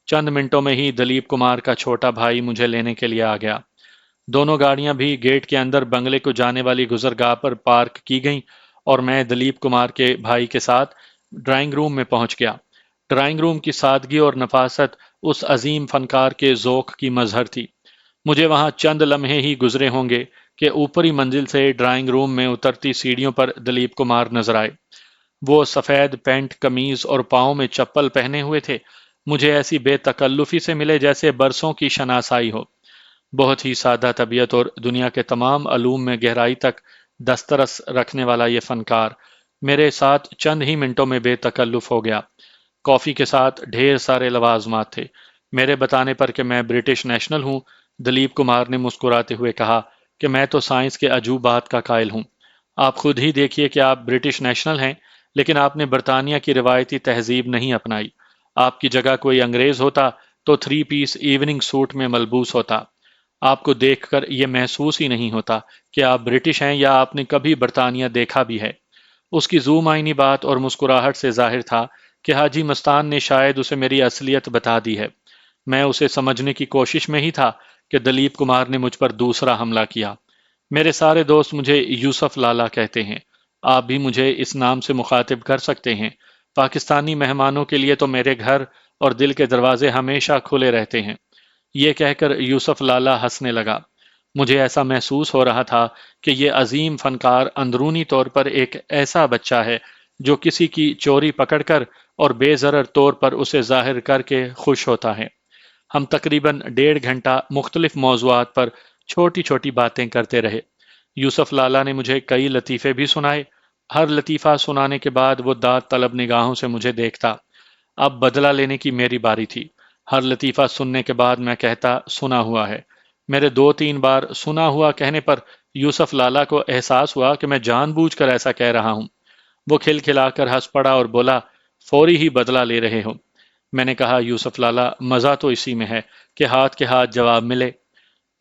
چند منٹوں میں ہی دلیپ کمار کا چھوٹا بھائی مجھے لینے کے لیے آ گیا۔ دونوں گاڑیاں بھی گیٹ کے اندر بنگلے کو جانے والی گزرگاہ پر پارک کی گئیں اور میں دلیپ کمار کے بھائی کے ساتھ ڈرائنگ روم میں پہنچ گیا۔ ڈرائنگ روم کی سادگی اور نفاست اس عظیم فنکار کے ذوق کی مظہر تھی۔ مجھے وہاں چند لمحے ہی گزرے ہوں گے کہ اوپری منزل سے ڈرائنگ روم میں اترتی سیڑھیوں پر دلیپ کمار نظر آئے۔ وہ سفید پینٹ قمیض اور پاؤں میں چپل پہنے ہوئے تھے۔ مجھے ایسی بے تکلفی سے ملے جیسے برسوں کی شناسائی ہو۔ بہت ہی سادہ طبیعت اور دنیا کے تمام علوم میں گہرائی تک دسترس رکھنے والا یہ فنکار میرے ساتھ چند ہی منٹوں میں بے تکلف ہو گیا۔ کافی کے ساتھ ڈھیر سارے لوازمات تھے۔ میرے بتانے پر کہ میں برٹش نیشنل ہوں، دلیپ کمار نے مسکراتے ہوئے کہا کہ میں تو سائنس کے عجوبات کا قائل ہوں۔ آپ خود ہی دیکھیے کہ آپ برٹش نیشنل ہیں، لیکن آپ نے برطانیہ کی روایتی تہذیب نہیں اپنائی۔ آپ کی جگہ کوئی انگریز ہوتا تو 3 پیس ایوننگ سوٹ میں ملبوس ہوتا۔ آپ کو دیکھ کر یہ محسوس ہی نہیں ہوتا کہ آپ برٹش ہیں یا آپ نے کبھی برطانیہ دیکھا بھی ہے۔ اس کی ذو معنی بات اور مسکراہٹ سے ظاہر تھا کہ حاجی مستان نے شاید اسے میری اصلیت بتا دی ہے۔ میں اسے سمجھنے کی کوشش میں ہی تھا کہ دلیپ کمار نے مجھ پر دوسرا حملہ کیا۔ میرے سارے دوست مجھے یوسف لالا کہتے ہیں۔ آپ بھی مجھے اس نام سے مخاطب کر سکتے ہیں۔ پاکستانی مہمانوں کے لیے تو میرے گھر اور دل کے دروازے ہمیشہ کھلے رہتے ہیں۔ یہ کہہ کر یوسف لالا ہنسنے لگا۔ مجھے ایسا محسوس ہو رہا تھا کہ یہ عظیم فنکار اندرونی طور پر ایک ایسا بچہ ہے جو کسی کی چوری پکڑ کر اور بے ضرر طور پر اسے ظاہر کر کے خوش ہوتا ہے۔ ہم تقریباً 1.5 گھنٹہ مختلف موضوعات پر چھوٹی چھوٹی باتیں کرتے رہے۔ یوسف لالا نے مجھے کئی لطیفے بھی سنائے۔ ہر لطیفہ سنانے کے بعد وہ داد طلب نگاہوں سے مجھے دیکھتا۔ اب بدلہ لینے کی میری باری تھی۔ ہر لطیفہ سننے کے بعد میں کہتا سنا ہوا ہے۔ میرے 2-3 بار سنا ہوا کہنے پر یوسف لالا کو احساس ہوا کہ میں جان بوجھ کر ایسا کہہ رہا ہوں۔ وہ کھل کھلا کر ہنس پڑا اور بولا، فوری ہی بدلہ لے رہے ہو۔ میں نے کہا، یوسف لالا، مزہ تو اسی میں ہے کہ ہاتھ کے ہاتھ جواب ملے۔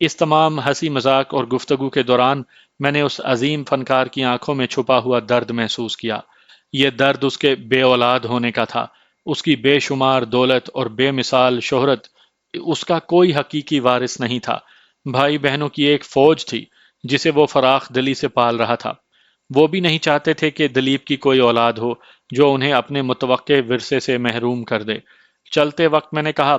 اس تمام ہنسی مذاق اور گفتگو کے دوران میں نے اس عظیم فنکار کی آنکھوں میں چھپا ہوا درد محسوس کیا۔ یہ درد اس کے بے اولاد ہونے کا تھا۔ اس کی بے شمار دولت اور بے مثال شہرت اس کا کوئی حقیقی وارث نہیں تھا۔ بھائی بہنوں کی ایک فوج تھی جسے وہ فراخ دلی سے پال رہا تھا۔ وہ بھی نہیں چاہتے تھے کہ دلیپ کی کوئی اولاد ہو جو انہیں اپنے متوقع ورثے سے محروم کر دے۔ چلتے وقت میں نے کہا،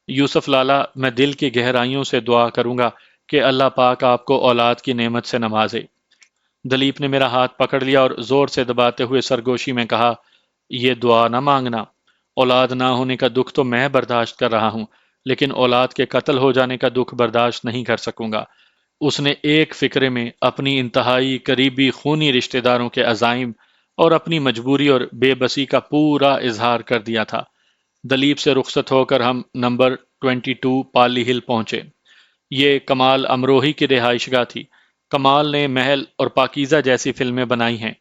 یوسف لالا، میں دل کی گہرائیوں سے دعا کروں گا کہ اللہ پاک آپ کو اولاد کی نعمت سے نوازے۔ دلیپ نے میرا ہاتھ پکڑ لیا اور زور سے دباتے ہوئے سرگوشی میں کہا، یہ دعا نہ مانگنا۔ اولاد نہ ہونے کا دکھ تو میں برداشت کر رہا ہوں، لیکن اولاد کے قتل ہو جانے کا دکھ برداشت نہیں کر سکوں گا۔ اس نے ایک فکرے میں اپنی انتہائی قریبی خونی رشتہ داروں کے عزائم اور اپنی مجبوری اور بے بسی کا پورا اظہار کر دیا تھا۔ دلیپ سے رخصت ہو کر ہم نمبر 22 پالی ہل پہنچے۔ یہ کمال امروہی کی رہائش گاہ تھی۔ کمال نے محل اور پاکیزہ جیسی فلمیں بنائی ہیں۔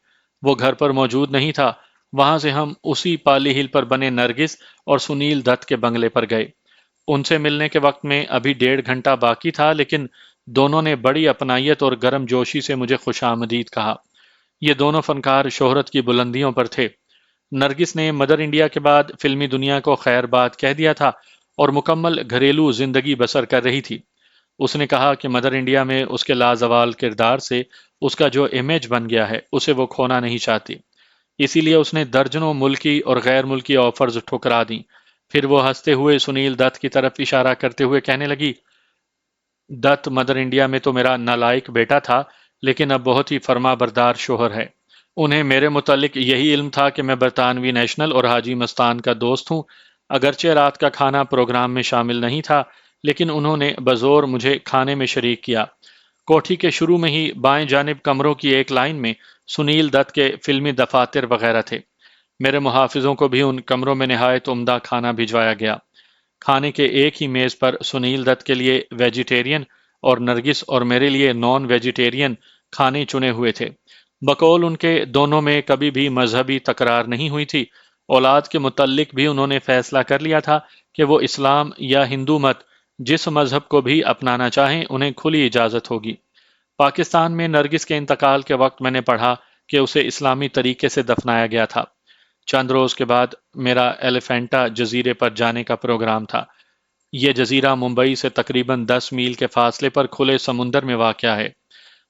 وہ گھر پر موجود نہیں تھا۔ وہاں سے ہم اسی پالی ہل پر بنے نرگس اور سنیل دت کے بنگلے پر گئے۔ ان سے ملنے کے وقت میں ابھی 1.5 گھنٹہ باقی تھا، لیکن دونوں نے بڑی اپنائیت اور گرم جوشی سے مجھے خوش آمدید کہا۔ یہ دونوں فنکار شہرت کی بلندیوں پر تھے۔ نرگس نے مدر انڈیا کے بعد فلمی دنیا کو خیر بات کہہ دیا تھا اور مکمل گھریلو زندگی بسر کر رہی تھی۔ اس نے کہا کہ مدر انڈیا میں اس کے لازوال کردار سے اس کا جو امیج بن گیا ہے اسے وہ کھونا نہیں چاہتی۔ اسی لیے اس نے درجنوں ملکی اور غیر ملکی آفرز ٹھکرا دیں۔ پھر وہ ہنستے ہوئے سنیل دت کی طرف اشارہ کرتے ہوئے کہنے لگی، دت مدر انڈیا میں تو میرا نالائق بیٹا تھا، لیکن اب بہت ہی فرما بردار شوہر ہے۔ انہیں میرے متعلق یہی علم تھا کہ میں برطانوی نیشنل اور حاجی مستان کا دوست ہوں۔ اگرچہ رات کا کھانا پروگرام میں شامل نہیں تھا، لیکن انہوں نے بزور مجھے کھانے میں شریک کیا۔ کوٹھی کے شروع میں ہی بائیں جانب کمروں کی ایک لائن میں سنیل دت کے فلمی دفاتر وغیرہ تھے۔ میرے محافظوں کو بھی ان کمروں میں نہایت عمدہ کھانا بھجوایا گیا۔ کھانے کے ایک ہی میز پر سنیل دت کے لیے ویجیٹیرین اور نرگس اور میرے لیے نان ویجیٹیرین کھانے چنے ہوئے تھے۔ بقول ان کے دونوں میں کبھی بھی مذہبی تکرار نہیں ہوئی تھی۔ اولاد کے متعلق بھی انہوں نے فیصلہ کر لیا تھا کہ وہ اسلام یا ہندو مت جس مذہب کو بھی اپنانا چاہیں انہیں کھلی اجازت ہوگی۔ پاکستان میں نرگس کے انتقال کے وقت میں نے پڑھا کہ اسے اسلامی طریقے سے دفنایا گیا تھا۔ چند روز کے بعد میرا ایلیفینٹا جزیرے پر جانے کا پروگرام تھا۔ یہ جزیرہ ممبئی سے تقریباً 10 میل کے فاصلے پر کھلے سمندر میں واقع ہے۔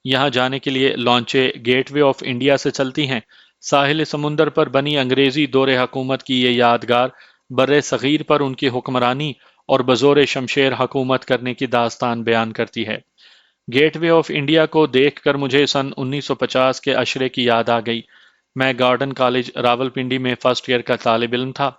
یہاں جانے کے لیے لانچیں گیٹ وے آف انڈیا سے چلتی ہیں۔ ساحل سمندر پر بنی انگریزی دور حکومت کی یہ یادگار بر صغیر پر ان کی حکمرانی اور بزور شمشیر حکومت کرنے کی داستان بیان کرتی ہے۔ گیٹ وے آف انڈیا کو دیکھ کر مجھے سن 1950 کے عشرے کی یاد آ گئی۔ میں گارڈن کالج راولپنڈی میں فرسٹ ایئر کا طالب علم تھا۔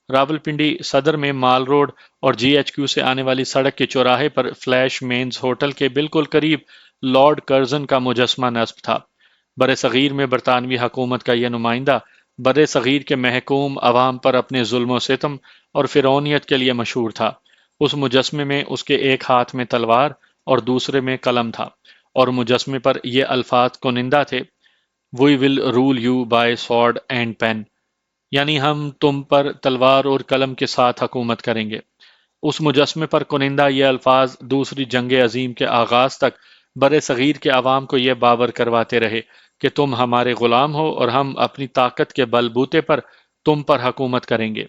راولپنڈی صدر میں مال روڈ اور جی ایچ کیو سے آنے والی سڑک کے چوراہے پر فلیش مینز ہوٹل کے بالکل قریب لارڈ کرزن کا مجسمہ نصب تھا۔ بر صغیر میں برطانوی حکومت کا یہ نمائندہ بر صغیر کے محکوم عوام پر اپنے ظلم و ستم اور فرعونیت کے لیے مشہور تھا۔ اس مجسمے میں اس کے ایک ہاتھ میں تلوار اور دوسرے میں قلم تھا، اور مجسمے پر یہ الفاظ کنندہ تھے: "We will rule you by sword and pen"، یعنی ہم تم پر تلوار اور قلم کے ساتھ حکومت کریں گے۔ اس مجسمے پر کنندہ یہ الفاظ دوسری جنگ عظیم کے آغاز تک بر صغیر کے عوام کو یہ باور کرواتے رہے کہ تم ہمارے غلام ہو اور ہم اپنی طاقت کے بل بوتے پر تم پر حکومت کریں گے۔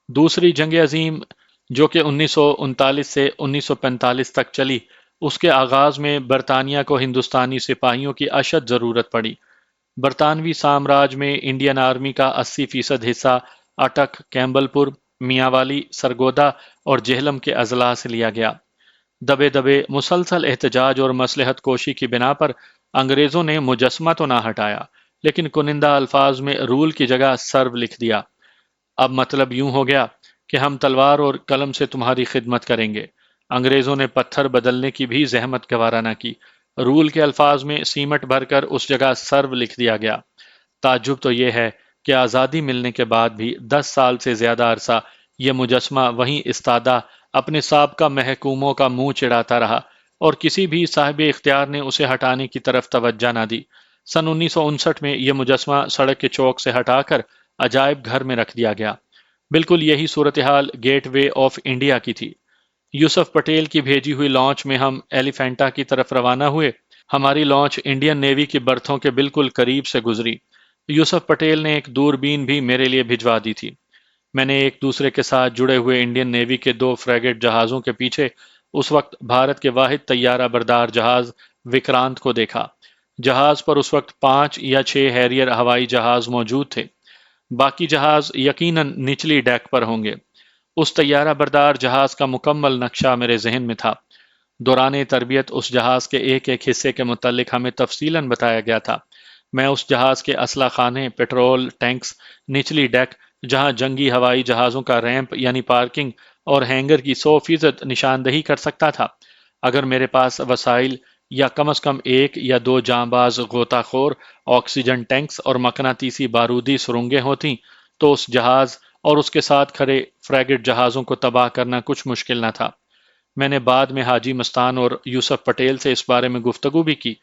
دوسری جنگ عظیم، جو کہ 1939 سے 1945 تک چلی، اس کے آغاز میں برطانیہ کو ہندوستانی سپاہیوں کی اشد ضرورت پڑی۔ برطانوی سامراج میں انڈین آرمی کا 80% حصہ اٹک، کیمبل پور، میاں والی، سرگودا اور جہلم کے اضلاع سے لیا گیا۔ دبے دبے مسلسل احتجاج اور مصلحت کوشی کی بنا پر انگریزوں نے مجسمہ تو نہ ہٹایا، لیکن کنندہ الفاظ میں رول کی جگہ سرو لکھ دیا۔ اب مطلب یوں ہو گیا کہ ہم تلوار اور قلم سے تمہاری خدمت کریں گے۔ انگریزوں نے پتھر بدلنے کی بھی زحمت گوارا نہ کی۔ رول کے الفاظ میں سیمٹ بھر کر اس جگہ سرو لکھ دیا گیا۔ تعجب تو یہ ہے کہ آزادی ملنے کے بعد بھی 10 سال سے زیادہ عرصہ یہ مجسمہ وہیں استادہ اپنے سابقہ محکوموں کا منہ چڑھاتا رہا، اور کسی بھی صاحب اختیار نے اسے ہٹانے کی طرف توجہ نہ دی۔ سن 1959 میں یہ مجسمہ سڑک کے چوک سے ہٹا کر عجائب گھر میں رکھ دیا گیا۔ بالکل یہی صورتحال گیٹ وے آف انڈیا کی تھی۔ یوسف پٹیل کی بھیجی ہوئی لانچ میں ہم ایلیفینٹا کی طرف روانہ ہوئے۔ ہماری لانچ انڈین نیوی کی برتھوں کے بالکل قریب سے گزری۔ یوسف پٹیل نے ایک دوربین بھی میرے لیے بھجوا دی تھی۔ میں نے ایک دوسرے کے ساتھ جڑے ہوئے انڈین نیوی کے 2 فریگیٹ جہازوں کے پیچھے اس وقت بھارت کے واحد طیارہ بردار جہاز وکرانت کو دیکھا۔ جہاز پر اس وقت 5 یا 6 ہیریئر ہوائی جہاز موجود تھے۔ باقی جہاز یقیناً نچلی ڈیک پر ہوں گے۔ اس طیارہ بردار جہاز کا مکمل نقشہ میرے ذہن میں تھا۔ دوران تربیت اس جہاز کے ایک ایک حصے کے متعلق ہمیں تفصیلاً بتایا گیا تھا۔ میں اس جہاز کے اسلحہ خانے، پیٹرول ٹینکس، نچلی ڈیک جہاں جنگی ہوائی جہازوں کا ریمپ یعنی پارکنگ اور ہینگر کی 100% نشاندہی کر سکتا تھا۔ اگر میرے پاس وسائل یا کم از کم 1 یا 2 جانباز غوطہ خور، آکسیجن ٹینکس اور مقناطیسی بارودی سرنگیں ہوتیں تو اس جہاز اور اس کے ساتھ کھڑے فریگیٹ جہازوں کو تباہ کرنا کچھ مشکل نہ تھا۔ میں نے بعد میں حاجی مستان اور یوسف پٹیل سے اس بارے میں گفتگو بھی کی۔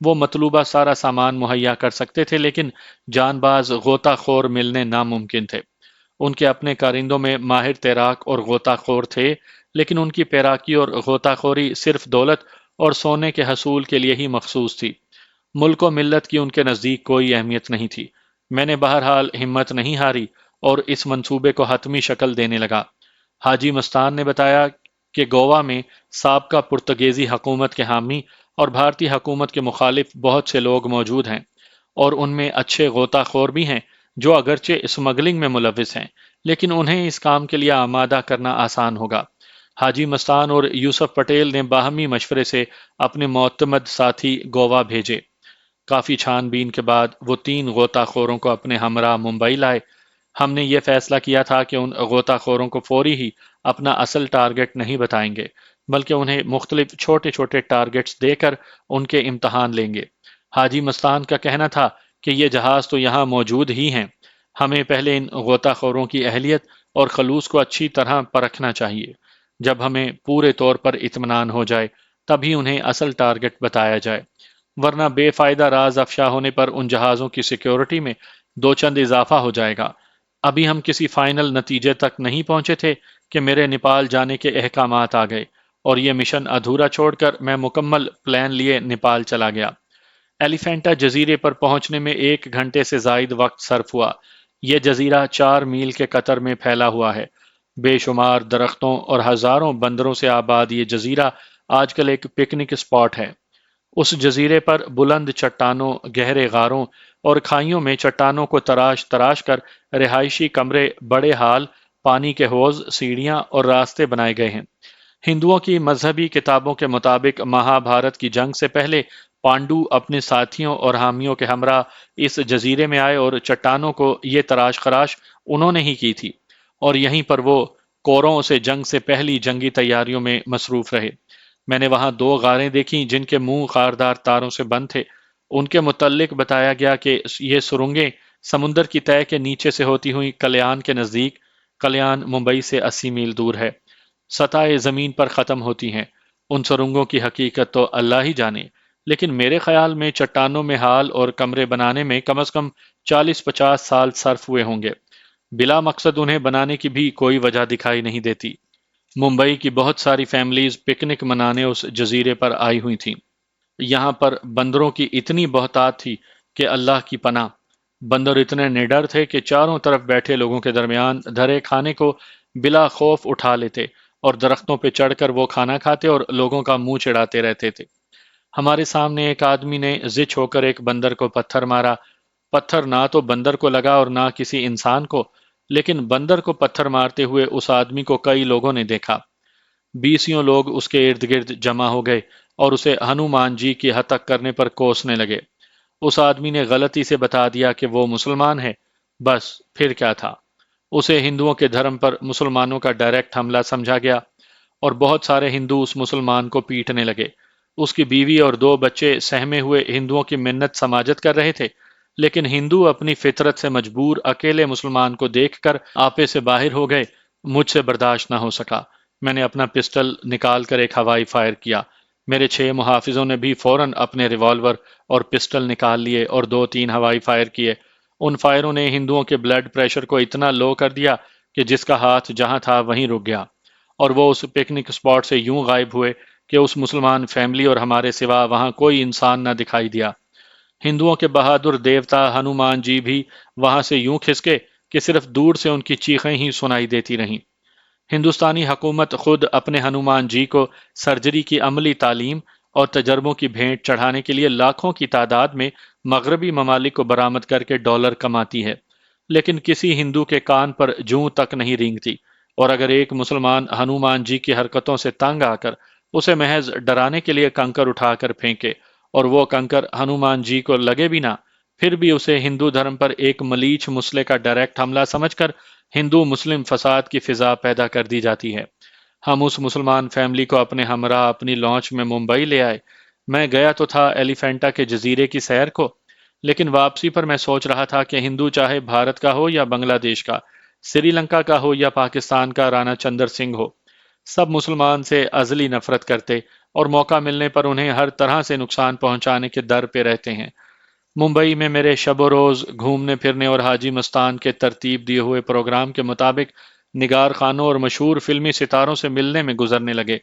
وہ مطلوبہ سارا سامان مہیا کر سکتے تھے، لیکن جان باز غوطہ خور ملنے ناممکن تھے۔ ان کے اپنے کارندوں میں ماہر تیراک اور غوطہ خور تھے، لیکن ان کی پیراکی اور غوطہ خوری صرف دولت اور سونے کے حصول کے لیے ہی مخصوص تھی۔ ملک و ملت کی ان کے نزدیک کوئی اہمیت نہیں تھی۔ میں نے بہرحال ہمت نہیں ہاری اور اس منصوبے کو حتمی شکل دینے لگا۔ حاجی مستان نے بتایا کہ گوا میں سابقہ پرتگیزی حکومت کے حامی اور بھارتی حکومت کے مخالف بہت سے لوگ موجود ہیں، اور ان میں اچھے غوطہ خور بھی ہیں جو اگرچہ اسمگلنگ میں ملوث ہیں، لیکن انہیں اس کام کے لیے آمادہ کرنا آسان ہوگا۔ حاجی مستان اور یوسف پٹیل نے باہمی مشورے سے اپنے معتمد ساتھی گوا بھیجے۔ کافی چھان بین کے بعد وہ 3 غوطہ خوروں کو اپنے ہمراہ ممبئی لائے۔ ہم نے یہ فیصلہ کیا تھا کہ ان غوطہ خوروں کو فوری ہی اپنا اصل ٹارگٹ نہیں بتائیں گے، بلکہ انہیں مختلف چھوٹے چھوٹے ٹارگٹس دے کر ان کے امتحان لیں گے۔ حاجی مستان کا کہنا تھا کہ یہ جہاز تو یہاں موجود ہی ہیں، ہمیں پہلے ان غوطہ خوروں کی اہلیت اور خلوص کو اچھی طرح پرکھنا چاہیے۔ جب ہمیں پورے طور پر اطمینان ہو جائے تبھی انہیں اصل ٹارگٹ بتایا جائے، ورنہ بے فائدہ راز افشا ہونے پر ان جہازوں کی سیکیورٹی میں 2 چند اضافہ ہو جائے گا۔ ابھی ہم کسی فائنل نتیجے تک نہیں پہنچے تھے کہ میرے نیپال جانے کے احکامات آ گئے، اور یہ مشن ادھورا چھوڑ کر میں مکمل پلان لیے نیپال چلا گیا۔ ایلیفینٹا جزیرے پر پہنچنے میں 1 گھنٹے سے زائد وقت صرف ہوا، یہ جزیرہ 4 میل کے قطر میں پھیلا ہوا ہے۔ بے شمار درختوں اور ہزاروں بندروں سے آباد یہ جزیرہ آج کل ایک پکنک اسپاٹ ہے۔ اس جزیرے پر بلند چٹانوں، گہرے غاروں اور کھائیوں میں چٹانوں کو تراش تراش کر رہائشی کمرے، بڑے ہال، پانی کے حوض، سیڑھیاں اور راستے بنائے گئے ہیں۔ ہندوؤں کی مذہبی کتابوں کے مطابق مہا بھارت کی جنگ سے پہلے پانڈو اپنے ساتھیوں اور حامیوں کے ہمراہ اس جزیرے میں آئے اور چٹانوں کو یہ تراش خراش انہوں نے ہی کی تھی، اور یہیں پر وہ کوروں سے جنگ سے پہلی جنگی تیاریوں میں مصروف رہے۔ میں نے وہاں 2 غاریں دیکھیں جن کے منہ خاردار تاروں سے بند تھے۔ ان کے متعلق بتایا گیا کہ یہ سرنگیں سمندر کی تہہ کے نیچے سے ہوتی ہوئی کلیان کے نزدیک، کلیان ممبئی سے 80 میل دور ہے، سطح زمین پر ختم ہوتی ہیں۔ ان سرنگوں کی حقیقت تو اللہ ہی جانے، لیکن میرے خیال میں چٹانوں میں ہال اور کمرے بنانے میں کم از کم 40-50 سال صرف ہوئے ہوں گے۔ بلا مقصد انہیں بنانے کی بھی کوئی وجہ دکھائی نہیں دیتی۔ ممبئی کی بہت ساری فیملیز پکنک منانے اس جزیرے پر آئی ہوئی تھیں۔ یہاں پر بندروں کی اتنی بہتات تھی کہ اللہ کی پناہ۔ بندر اتنے نڈر تھے کہ چاروں طرف بیٹھے لوگوں کے درمیان دھرے کھانے کو بلا خوف اٹھا لیتے، اور درختوں پہ چڑھ کر وہ کھانا کھاتے اور لوگوں کا منہ چڑھاتے رہتے تھے۔ ہمارے سامنے ایک آدمی نے زچ ہو کر ایک بندر کو پتھر مارا۔ پتھر نہ تو بندر کو لگا اور نہ کسی انسان کو، لیکن بندر کو پتھر مارتے ہوئے اس آدمی کو کئی لوگوں نے دیکھا۔ 20 لوگ اس کے ارد گرد جمع ہو گئے اور اسے ہنومان جی کی ہتک کرنے پر کوسنے لگے۔ اس آدمی نے غلطی سے بتا دیا کہ وہ مسلمان ہے۔ بس پھر کیا تھا؟ اسے ہندوؤں کے دھرم پر مسلمانوں کا ڈائریکٹ حملہ سمجھا گیا، اور بہت سارے ہندو اس مسلمان کو پیٹنے لگے۔ اس کی بیوی اور 2 بچے سہمے ہوئے ہندوؤں کی منت سماجت کر رہے تھے، لیکن ہندو اپنی فطرت سے مجبور اکیلے مسلمان کو دیکھ کر آپے سے باہر ہو گئے۔ مجھ سے برداشت نہ ہو سکا۔ میں نے اپنا پسٹل نکال کر ایک ہوائی فائر کیا۔ میرے 6 محافظوں نے بھی فوراً اپنے ریوالور اور پسٹل نکال لیے اور 2-3 ہوائی فائر کیے۔ ان فائروں نے ہندوؤں کے بلڈ پریشر کو اتنا لو کر دیا کہ جس کا ہاتھ جہاں تھا وہیں رک گیا، اور وہ اس پکنک اسپاٹ سے یوں غائب ہوئے کہ اس مسلمان فیملی اور ہمارے سوا وہاں کوئی انسان نہ دکھائی دیا۔ ہندوؤں کے بہادر دیوتا ہنومان جی بھی وہاں سے یوں کھسکے کہ صرف دور سے ان کی چیخیں ہی سنائی دیتی رہیں۔ ہندوستانی حکومت خود اپنے ہنومان جی کو سرجری کی عملی تعلیم اور تجربوں کی بھیٹ چڑھانے کے لیے لاکھوں کی تعداد میں مغربی ممالک کو برآمد کر کے ڈالر کماتی ہے، لیکن کسی ہندو کے کان پر جوں تک نہیں رینگتی، اور اگر ایک مسلمان ہنومان جی کی حرکتوں سے تنگ آ کر اسے محض ڈرانے کے لیے کنکر اٹھا کر پھینکے اور وہ کنکر ہنومان جی کو لگے بھی نہ، پھر بھی اسے ہندو دھرم پر ایک ملیچ مسئلے کا ڈائریکٹ حملہ سمجھ کر ہندو مسلم فساد کی فضا پیدا کر دی جاتی ہے۔ ہم اس مسلمان فیملی کو اپنے ہمراہ اپنی لانچ میں ممبئی لے آئے۔ میں گیا تو تھا ایلیفینٹا کے جزیرے کی سیر کو، لیکن واپسی پر میں سوچ رہا تھا کہ ہندو چاہے بھارت کا ہو یا بنگلہ دیش کا، سری لنکا کا ہو یا پاکستان کا رانا چندر سنگھ ہو، سب مسلمان سے ازلی نفرت کرتے اور موقع ملنے پر انہیں ہر طرح سے نقصان پہنچانے کے در پہ رہتے ہیں۔ ممبئی میں میرے شب و روز گھومنے پھرنے اور حاجی مستان کے ترتیب دیے ہوئے پروگرام کے مطابق نگار خانوں اور مشہور فلمی ستاروں سے ملنے میں گزرنے لگے،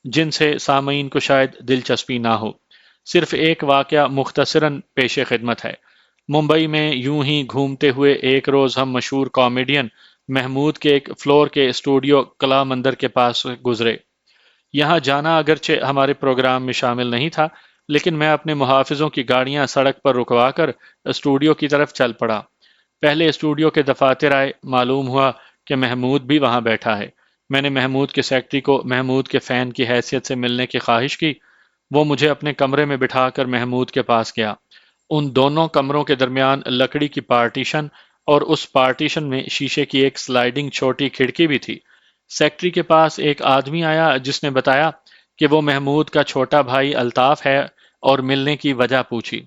جن سے سامعین کو شاید دلچسپی نہ ہو۔ صرف ایک واقعہ مختصراً پیش خدمت ہے۔ ممبئی میں یوں ہی گھومتے ہوئے ایک روز ہم مشہور کامیڈین محمود کے ایک فلور کے اسٹوڈیو کلا مندر کے پاس گزرے۔ یہاں جانا اگرچہ ہمارے پروگرام میں شامل نہیں تھا، لیکن میں اپنے محافظوں کی گاڑیاں سڑک پر رکوا کر اسٹوڈیو کی طرف چل پڑا۔ پہلے اسٹوڈیو کے دفاتر آئے، معلوم ہوا کہ محمود بھی وہاں بیٹھا ہے۔ میں نے محمود کے سیکرٹری کو محمود کے فین کی حیثیت سے ملنے کی خواہش کی۔ وہ مجھے اپنے کمرے میں بٹھا کر محمود کے پاس گیا۔ ان دونوں کمروں کے درمیان لکڑی کی پارٹیشن اور اس پارٹیشن میں شیشے کی ایک سلائیڈنگ چھوٹی کھڑکی بھی تھی۔ سیکرٹری کے پاس ایک آدمی آیا جس نے بتایا کہ وہ محمود کا چھوٹا بھائی الطاف ہے اور ملنے کی وجہ پوچھی۔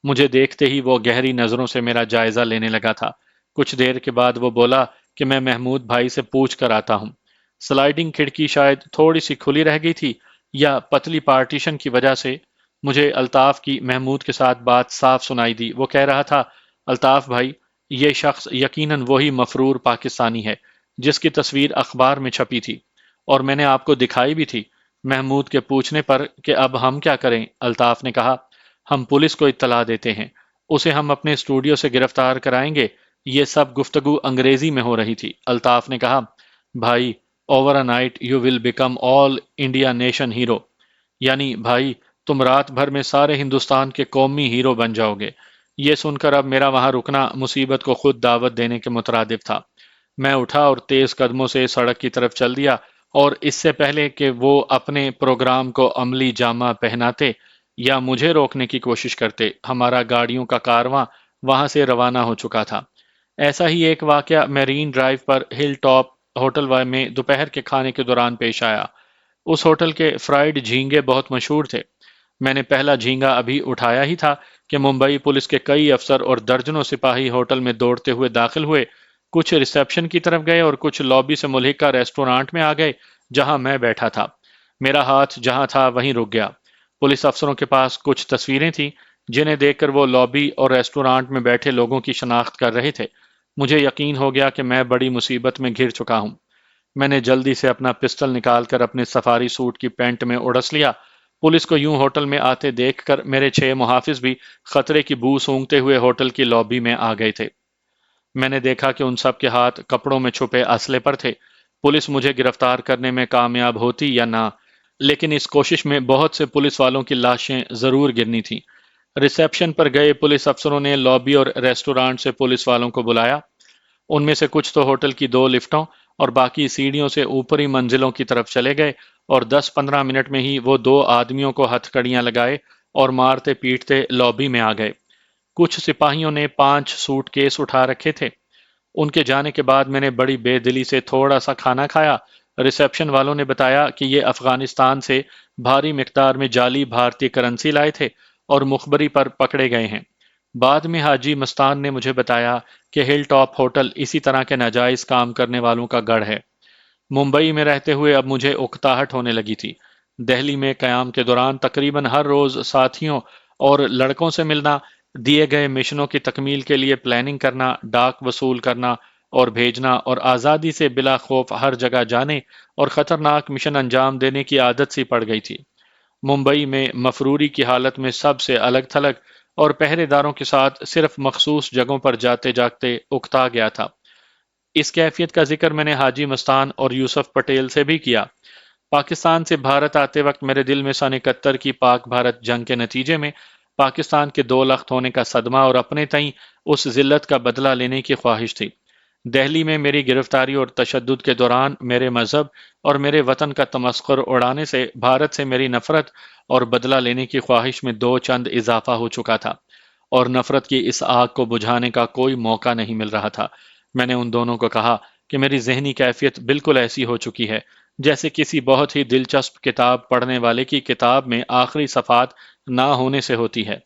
مجھے دیکھتے ہی وہ گہری نظروں سے میرا جائزہ لینے لگا تھا۔ کچھ دیر کے بعد وہ بولا کہ میں محمود بھائی سے پوچھ کر آتا ہوں۔ سلائیڈنگ کھڑکی شاید تھوڑی سی کھلی رہ گئی تھی یا پتلی پارٹیشن کی وجہ سے مجھے الطاف کی محمود کے ساتھ بات صاف سنائی دی۔ وہ کہہ رہا تھا، الطاف بھائی، یہ شخص یقیناً وہی مفرور پاکستانی ہے جس کی تصویر اخبار میں چھپی تھی، اور میں نے آپ کو دکھائی بھی تھی۔ محمود کے پوچھنے پر کہ اب ہم کیا کریں، الطاف نے کہا، ہم پولیس کو اطلاع دیتے ہیں، اسے ہم اپنے اسٹوڈیو سے گرفتار کرائیں گے یہ سب گفتگو انگریزی میں ہو رہی تھی۔ الطاف نے کہا، بھائی، over a night you will become all India nation hero, یعنی بھائی تم رات بھر میں سارے ہندوستان کے قومی ہیرو بن جاؤ گے۔ یہ سن کر اب میرا وہاں رکنا مصیبت کو خود دعوت دینے کے مترادف تھا۔ میں اٹھا اور تیز قدموں سے سڑک کی طرف چل دیا، اور اس سے پہلے کہ وہ اپنے پروگرام کو عملی جامہ پہناتے یا مجھے روکنے کی کوشش کرتے، ہمارا گاڑیوں کا کارواں وہاں سے روانہ ہو چکا تھا۔ ایسا ہی ایک واقعہ میرین ڈرائیو پر ہل ٹاپ ہوٹل میں دوپہر کے کھانے کے دوران پیش آیا۔ اس ہوٹل کے فرائیڈ جھینگے بہت مشہور تھے۔ میں نے پہلا جھینگا ابھی اٹھایا ہی تھا کہ ممبئی پولیس کے کئی افسر اور درجنوں سپاہی ہوٹل میں دوڑتے ہوئے داخل ہوئے، کچھ ریسیپشن کی طرف گئے اور کچھ لابی سے ملحقہ ریسٹورانٹ میں آ گئے جہاں میں بیٹھا تھا۔ میرا ہاتھ جہاں تھا وہیں رک گیا۔ پولیس افسروں کے پاس کچھ تصویریں تھیں جنہیں دیکھ کر وہ لابی اور ریسٹورانٹ میں بیٹھے لوگوں کی شناخت کر رہے تھے۔ مجھے یقین ہو گیا کہ میں بڑی مصیبت میں گھر چکا ہوں۔ میں نے جلدی سے اپنا پسٹل نکال کر اپنے سفاری سوٹ کی پینٹ میں اڑس لیا۔ پولیس کو یوں ہوٹل میں آتے دیکھ کر میرے 6 محافظ بھی خطرے کی بو سونگتے ہوئے ہوٹل کی لابی میں آ گئے تھے۔ میں نے دیکھا کہ ان سب کے ہاتھ کپڑوں میں چھپے اسلحے پر تھے۔ پولیس مجھے گرفتار کرنے میں کامیاب ہوتی یا نہ، لیکن اس کوشش میں بہت سے پولیس والوں کی لاشیں ضرور گرنی تھیں۔ ریسیپشن پر گئے پولیس افسروں نے لابی اور ریسٹورانٹ سے پولیس والوں کو بلایا۔ ان میں سے کچھ تو ہوٹل کی 2 لفٹوں اور باقی سیڑھیوں سے اوپری منزلوں کی طرف چلے گئے، اور 10-15 منٹ میں ہی وہ 2 آدمیوں کو ہتھ کڑیاں لگائے اور مارتے پیٹتے لابی میں آ گئے۔ کچھ سپاہیوں نے 5 سوٹ کیس اٹھا رکھے تھے۔ ان کے جانے کے بعد میں نے بڑی بے دلی سے تھوڑا سا کھانا کھایا۔ ریسیپشن والوں نے بتایا کہ یہ افغانستان سے بھاری مقدار میں جعلی بھارتی کرنسی لائے تھے اور مخبری پر پکڑے گئے ہیں۔ بعد میں حاجی مستان نے مجھے بتایا کہ ہل ٹاپ ہوٹل اسی طرح کے ناجائز کام کرنے والوں کا گڑھ ہے۔ ممبئی میں رہتے ہوئے اب مجھے اکتاہٹ ہونے لگی تھی۔ دہلی میں قیام کے دوران تقریباً ہر روز ساتھیوں اور لڑکوں سے ملنا، دیے گئے مشنوں کی تکمیل کے لیے پلاننگ کرنا، ڈاک وصول کرنا اور بھیجنا، اور آزادی سے بلا خوف ہر جگہ جانے اور خطرناک مشن انجام دینے کی عادت سی پڑ گئی تھی۔ ممبئی میں مفروری کی حالت میں سب سے الگ تھلگ اور پہرے داروں کے ساتھ صرف مخصوص جگہوں پر جاتے جاگتے اکتا گیا تھا۔ اس کیفیت کا ذکر میں نے حاجی مستان اور یوسف پٹیل سے بھی کیا۔ پاکستان سے بھارت آتے وقت میرے دل میں سن 71 کی پاک بھارت جنگ کے نتیجے میں پاکستان کے 2 لخت ہونے کا صدمہ اور اپنے تئیں اس ذلت کا بدلہ لینے کی خواہش تھی۔ دہلی میں میری گرفتاری اور تشدد کے دوران میرے مذہب اور میرے وطن کا تمسخر اڑانے سے بھارت سے میری نفرت اور بدلہ لینے کی خواہش میں 2 چند اضافہ ہو چکا تھا، اور نفرت کی اس آگ کو بجھانے کا کوئی موقع نہیں مل رہا تھا۔ میں نے ان دونوں کو کہا کہ میری ذہنی کیفیت بالکل ایسی ہو چکی ہے جیسے کسی بہت ہی دلچسپ کتاب پڑھنے والے کی کتاب میں آخری صفحات نہ ہونے سے ہوتی ہے۔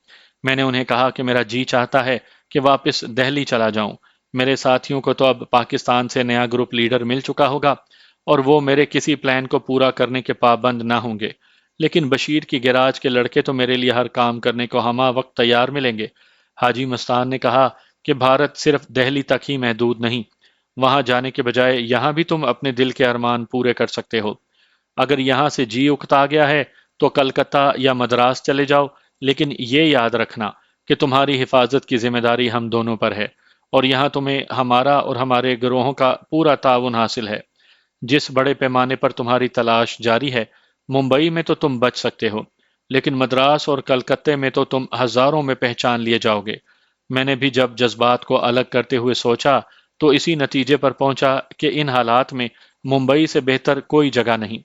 میں نے انہیں کہا کہ میرا جی چاہتا ہے کہ واپس دہلی چلا جاؤں۔ میرے ساتھیوں کو تو اب پاکستان سے نیا گروپ لیڈر مل چکا ہوگا اور وہ میرے کسی پلان کو پورا کرنے کے پابند نہ ہوں گے، لیکن بشیر کی گیراج کے لڑکے تو میرے لیے ہر کام کرنے کو ہمہ وقت تیار ملیں گے۔ حاجی مستان نے کہا کہ بھارت صرف دہلی تک ہی محدود نہیں، وہاں جانے کے بجائے یہاں بھی تم اپنے دل کے ارمان پورے کر سکتے ہو۔ اگر یہاں سے جی اکتا گیا ہے تو کلکتہ یا مدراس چلے جاؤ، لیکن یہ یاد رکھنا کہ تمہاری حفاظت کی ذمہ داری ہم دونوں پر ہے، اور یہاں تمہیں ہمارا اور ہمارے گروہوں کا پورا تعاون حاصل ہے۔ جس بڑے پیمانے پر تمہاری تلاش جاری ہے، ممبئی میں تو تم بچ سکتے ہو، لیکن مدراس اور کلکتے میں تو تم ہزاروں میں پہچان لیے جاؤ گے۔ میں نے بھی جب جذبات کو الگ کرتے ہوئے سوچا تو اسی نتیجے پر پہنچا کہ ان حالات میں ممبئی سے بہتر کوئی جگہ نہیں۔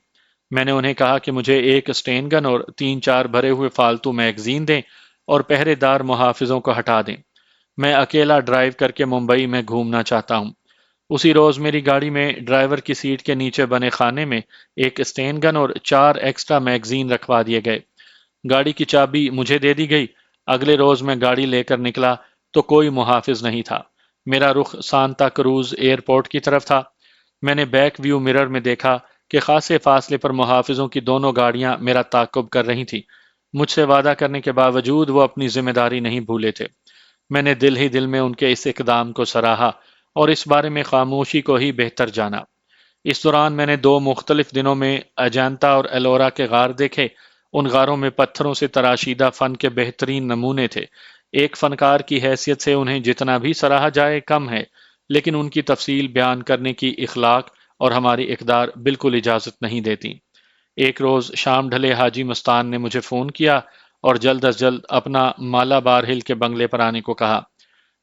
میں نے انہیں کہا کہ مجھے ایک سٹین گن اور 3-4 بھرے ہوئے فالتو میگزین دیں اور پہرے دار محافظوں کو ہٹا دیں۔ میں اکیلا ڈرائیو کر کے ممبئی میں گھومنا چاہتا ہوں۔ اسی روز میری گاڑی میں ڈرائیور کی سیٹ کے نیچے بنے خانے میں ایک سٹین گن اور 4 ایکسٹرا میگزین رکھوا دیے گئے۔ گاڑی کی چابی مجھے دے دی گئی۔ اگلے روز میں گاڑی لے کر نکلا تو کوئی محافظ نہیں تھا۔ میرا رخ سانتا کروز ایئرپورٹ کی طرف تھا۔ میں نے بیک ویو مرر میں دیکھا کہ خاصے فاصلے پر محافظوں کی دونوں گاڑیاں میرا تعاقب کر رہی تھیں۔ مجھ سے وعدہ کرنے کے باوجود وہ اپنی ذمہ داری نہیں بھولے تھے۔ میں نے دل ہی دل میں ان کے اس اقدام کو سراہا اور اس بارے میں خاموشی کو ہی بہتر جانا۔ اس دوران میں نے 2 مختلف دنوں میں اجانتا اور ایلورا کے غار دیکھے۔ ان غاروں میں پتھروں سے تراشیدہ فن کے بہترین نمونے تھے۔ ایک فنکار کی حیثیت سے انہیں جتنا بھی سراہا جائے کم ہے، لیکن ان کی تفصیل بیان کرنے کی اخلاق اور ہماری اقدار بالکل اجازت نہیں دیتی۔ ایک روز شام ڈھلے حاجی مستان نے مجھے فون کیا اور جلد از جلد اپنا مالا بار ہل کے بنگلے پر آنے کو کہا۔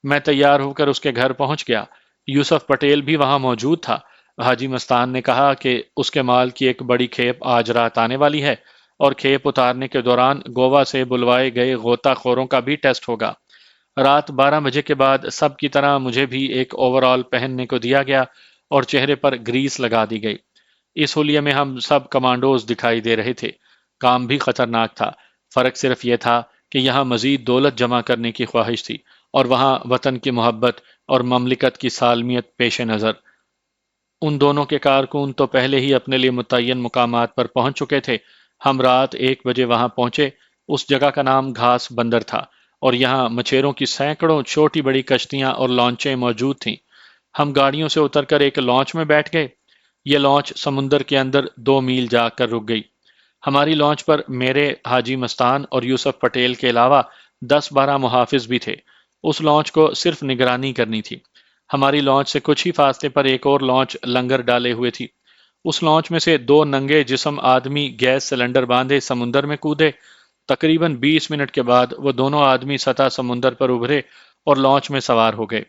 میں تیار ہو کر اس کے گھر پہنچ گیا۔ یوسف پٹیل بھی وہاں موجود تھا۔ حاجی مستان نے کہا کہ اس کے مال کی ایک بڑی کھیپ آج رات آنے والی ہے اور کھیپ اتارنے کے دوران گوا سے بلوائے گئے غوطہ خوروں کا بھی ٹیسٹ ہوگا۔ رات 12 بجے کے بعد سب کی طرح مجھے بھی ایک اوور آل پہننے کو دیا گیا اور چہرے پر گریس لگا دی گئی۔ اس حلیے میں ہم سب کمانڈوز دکھائی دے رہے تھے۔ کام بھی خطرناک تھا۔ فرق صرف یہ تھا کہ یہاں مزید دولت جمع کرنے کی خواہش تھی اور وہاں وطن کی محبت اور مملکت کی سالمیت پیش نظر۔ ان دونوں کے کارکن تو پہلے ہی اپنے لیے متعین مقامات پر پہنچ چکے تھے۔ ہم رات 1 بجے وہاں پہنچے۔ اس جگہ کا نام گھاس بندر تھا اور یہاں مچھیروں کی سینکڑوں چھوٹی بڑی کشتیاں اور لانچیں موجود تھیں۔ ہم گاڑیوں سے اتر کر ایک لانچ میں بیٹھ گئے۔ یہ لانچ سمندر کے اندر 2 میل جا کر رک گئی۔ ہماری لانچ پر میرے، حاجی مستان اور یوسف پٹیل کے علاوہ 10-12 محافظ بھی تھے۔ اس لانچ کو صرف نگرانی کرنی تھی۔ ہماری لانچ سے کچھ ہی فاصلے پر ایک اور لانچ لنگر ڈالے ہوئے تھی۔ اس لانچ میں سے 2 ننگے جسم آدمی گیس سلنڈر باندھے سمندر میں کودے۔ تقریباً 20 منٹ کے بعد وہ دونوں آدمی سطح سمندر پر ابھرے اور لانچ میں سوار ہو گئے۔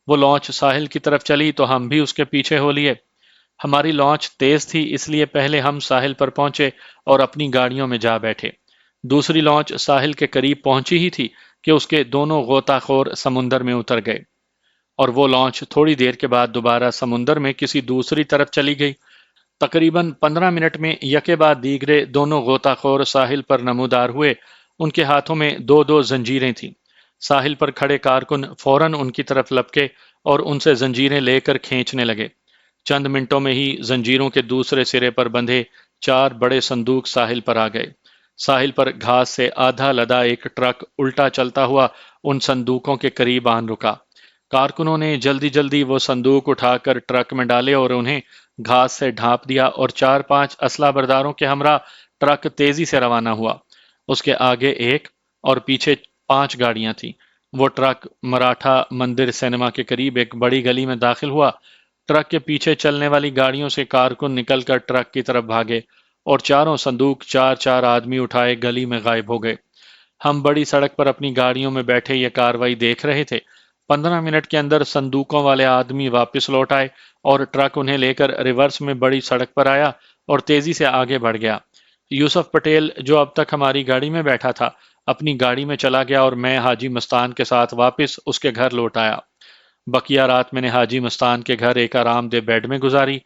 وہ لانچ ساحل کی طرف چلی تو ہم بھی اس کے پیچھے ہو لیے۔ ہماری لانچ تیز تھی، اس لیے پہلے ہم ساحل پر پہنچے اور اپنی گاڑیوں میں جا بیٹھے۔ دوسری لانچ ساحل کے قریب پہنچی ہی تھی کہ اس کے دونوں غوطہ خور سمندر میں اتر گئے اور وہ لانچ تھوڑی دیر کے بعد دوبارہ سمندر میں کسی دوسری طرف چلی گئی۔ تقریباً 15 منٹ میں یکے بعد دیگرے دونوں غوطہ خور ساحل پر نمودار ہوئے۔ ان کے ہاتھوں میں 2 زنجیریں تھیں۔ ساحل پر کھڑے کارکن فوراً ان کی طرف لپکے اور ان سے زنجیریں لے کر کھینچنے لگے۔ چند منٹوں میں ہی زنجیروں کے دوسرے سرے پر بندھے 4 بڑے صندوق ساحل پر آ گئے۔ ساحل پر گھاس سے آدھا لدا ایک ٹرک الٹا چلتا ہوا ان صندوقوں کے قریب آن رکا۔ کارکنوں نے جلدی جلدی وہ صندوق اٹھا کر ٹرک میں ڈالے اور انہیں گھاس سے ڈھانپ دیا اور 4-5 اسلحہ برداروں کے ہمراہ ٹرک تیزی سے روانہ ہوا۔ اس کے آگے ایک اور پیچھے 5 گاڑیاں تھیں۔ وہ ٹرک مراٹھا مندر سینما کے قریب ایک بڑی گلی میں داخل ہوا۔ ٹرک کے پیچھے چلنے والی گاڑیوں سے کارکن نکل کر ٹرک کی طرف بھاگے اور چاروں صندوق 4-4 آدمی اٹھائے گلی میں غائب ہو گئے۔ ہم بڑی سڑک پر اپنی گاڑیوں میں بیٹھے یہ کاروائی دیکھ رہے تھے۔ 15 منٹ کے اندر صندوقوں والے آدمی واپس لوٹ آئے اور ٹرک انہیں لے کر ریورس میں بڑی سڑک پر آیا اور تیزی سے آگے بڑھ گیا۔ یوسف پٹیل جو اب تک ہماری گاڑی میں بیٹھا تھا اپنی گاڑی میں چلا گیا اور میں حاجی مستان کے ساتھ واپس اس کے گھر لوٹ آیا۔ بقیہ رات میں نے حاجی مستان کے گھر ایک آرام دہ بیڈ میں گزاری۔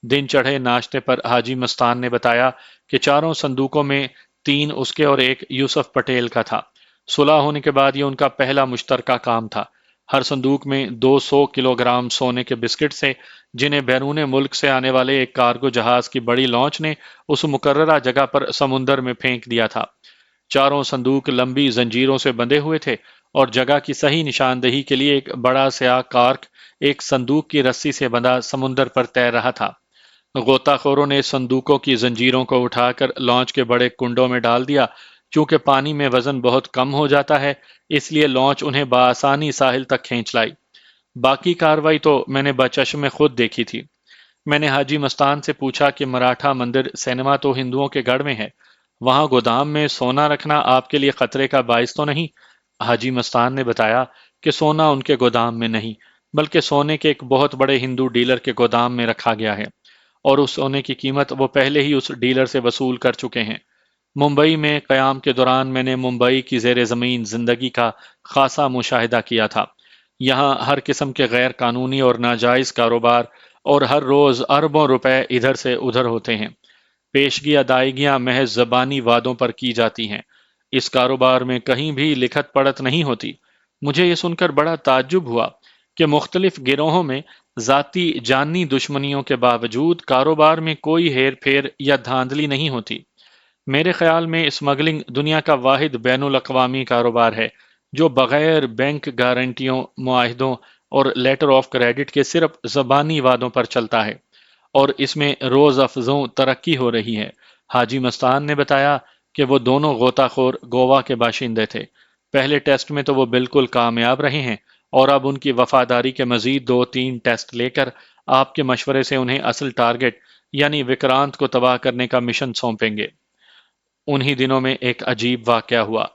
دن چڑھے ناشتے پر حاجی مستان نے بتایا کہ 4 صندوقوں میں 3 اس کے اور ایک یوسف پٹیل کا تھا۔ صلح ہونے کے بعد یہ ان کا پہلا مشترکہ کام تھا۔ ہر صندوق میں 200 کلو گرام سونے کے بسکٹ سے، جنہیں بیرون ملک سے آنے والے ایک کارگو جہاز کی بڑی لانچ نے اس مقررہ جگہ پر سمندر میں پھینک دیا تھا۔ 4 صندوق لمبی زنجیروں سے بندھے ہوئے تھے اور جگہ کی صحیح نشاندہی کے لیے ایک بڑا سیاہ کارک ایک صندوق کی رسی سے بندھا سمندر پر تیر رہا تھا۔ غوطہ خوروں نے صندوقوں کی زنجیروں کو اٹھا کر لانچ کے بڑے کنڈوں میں ڈال دیا۔ چونکہ پانی میں وزن بہت کم ہو جاتا ہے اس لیے لانچ انہیں بآسانی ساحل تک کھینچ لائی۔ باقی کاروائی تو میں نے بچشم خود دیکھی تھی۔ میں نے حاجی مستان سے پوچھا کہ مراٹھا مندر سینما تو ہندوؤں کے گڑھ میں ہے، وہاں گودام میں سونا رکھنا آپ کے لیے خطرے کا باعث تو نہیں؟ حاجی مستان نے بتایا کہ سونا ان کے گودام میں نہیں، بلکہ سونے کے ایک بہت بڑے ہندو ڈیلر کے گودام میں رکھا گیا ہے، اور اس سونے کی قیمت وہ پہلے ہی اس ڈیلر سے وصول کر چکے ہیں۔ ممبئی میں قیام کے دوران میں نے ممبئی کی زیر زمین زندگی کا خاصا مشاہدہ کیا تھا۔ یہاں ہر قسم کے غیر قانونی اور ناجائز کاروبار اور ہر روز اربوں روپے ادھر سے ادھر ہوتے ہیں۔ پیشگی ادائیگیاں محض زبانی وعدوں پر کی جاتی ہیں۔ اس کاروبار میں کہیں بھی لکھت پڑھت نہیں ہوتی۔ مجھے یہ سن کر بڑا تعجب ہوا کہ مختلف گروہوں میں ذاتی جانی دشمنیوں کے باوجود کاروبار میں کوئی ہیر پھیر یا دھاندلی نہیں ہوتی۔ میرے خیال میں اسمگلنگ دنیا کا واحد بین الاقوامی کاروبار ہے جو بغیر بینک گارنٹیوں، معاہدوں اور لیٹر آف کریڈٹ کے صرف زبانی وعدوں پر چلتا ہے، اور اس میں روز افزوں ترقی ہو رہی ہے۔ حاجی مستان نے بتایا کہ وہ دونوں غوطہ خور گوا کے باشندے تھے۔ پہلے ٹیسٹ میں تو وہ بالکل کامیاب رہے ہیں، اور اب ان کی وفاداری کے مزید 2-3 ٹیسٹ لے کر آپ کے مشورے سے انہیں اصل ٹارگٹ یعنی وکرانت کو تباہ کرنے کا مشن سونپیں گے۔ انہی دنوں میں ایک عجیب واقعہ ہوا۔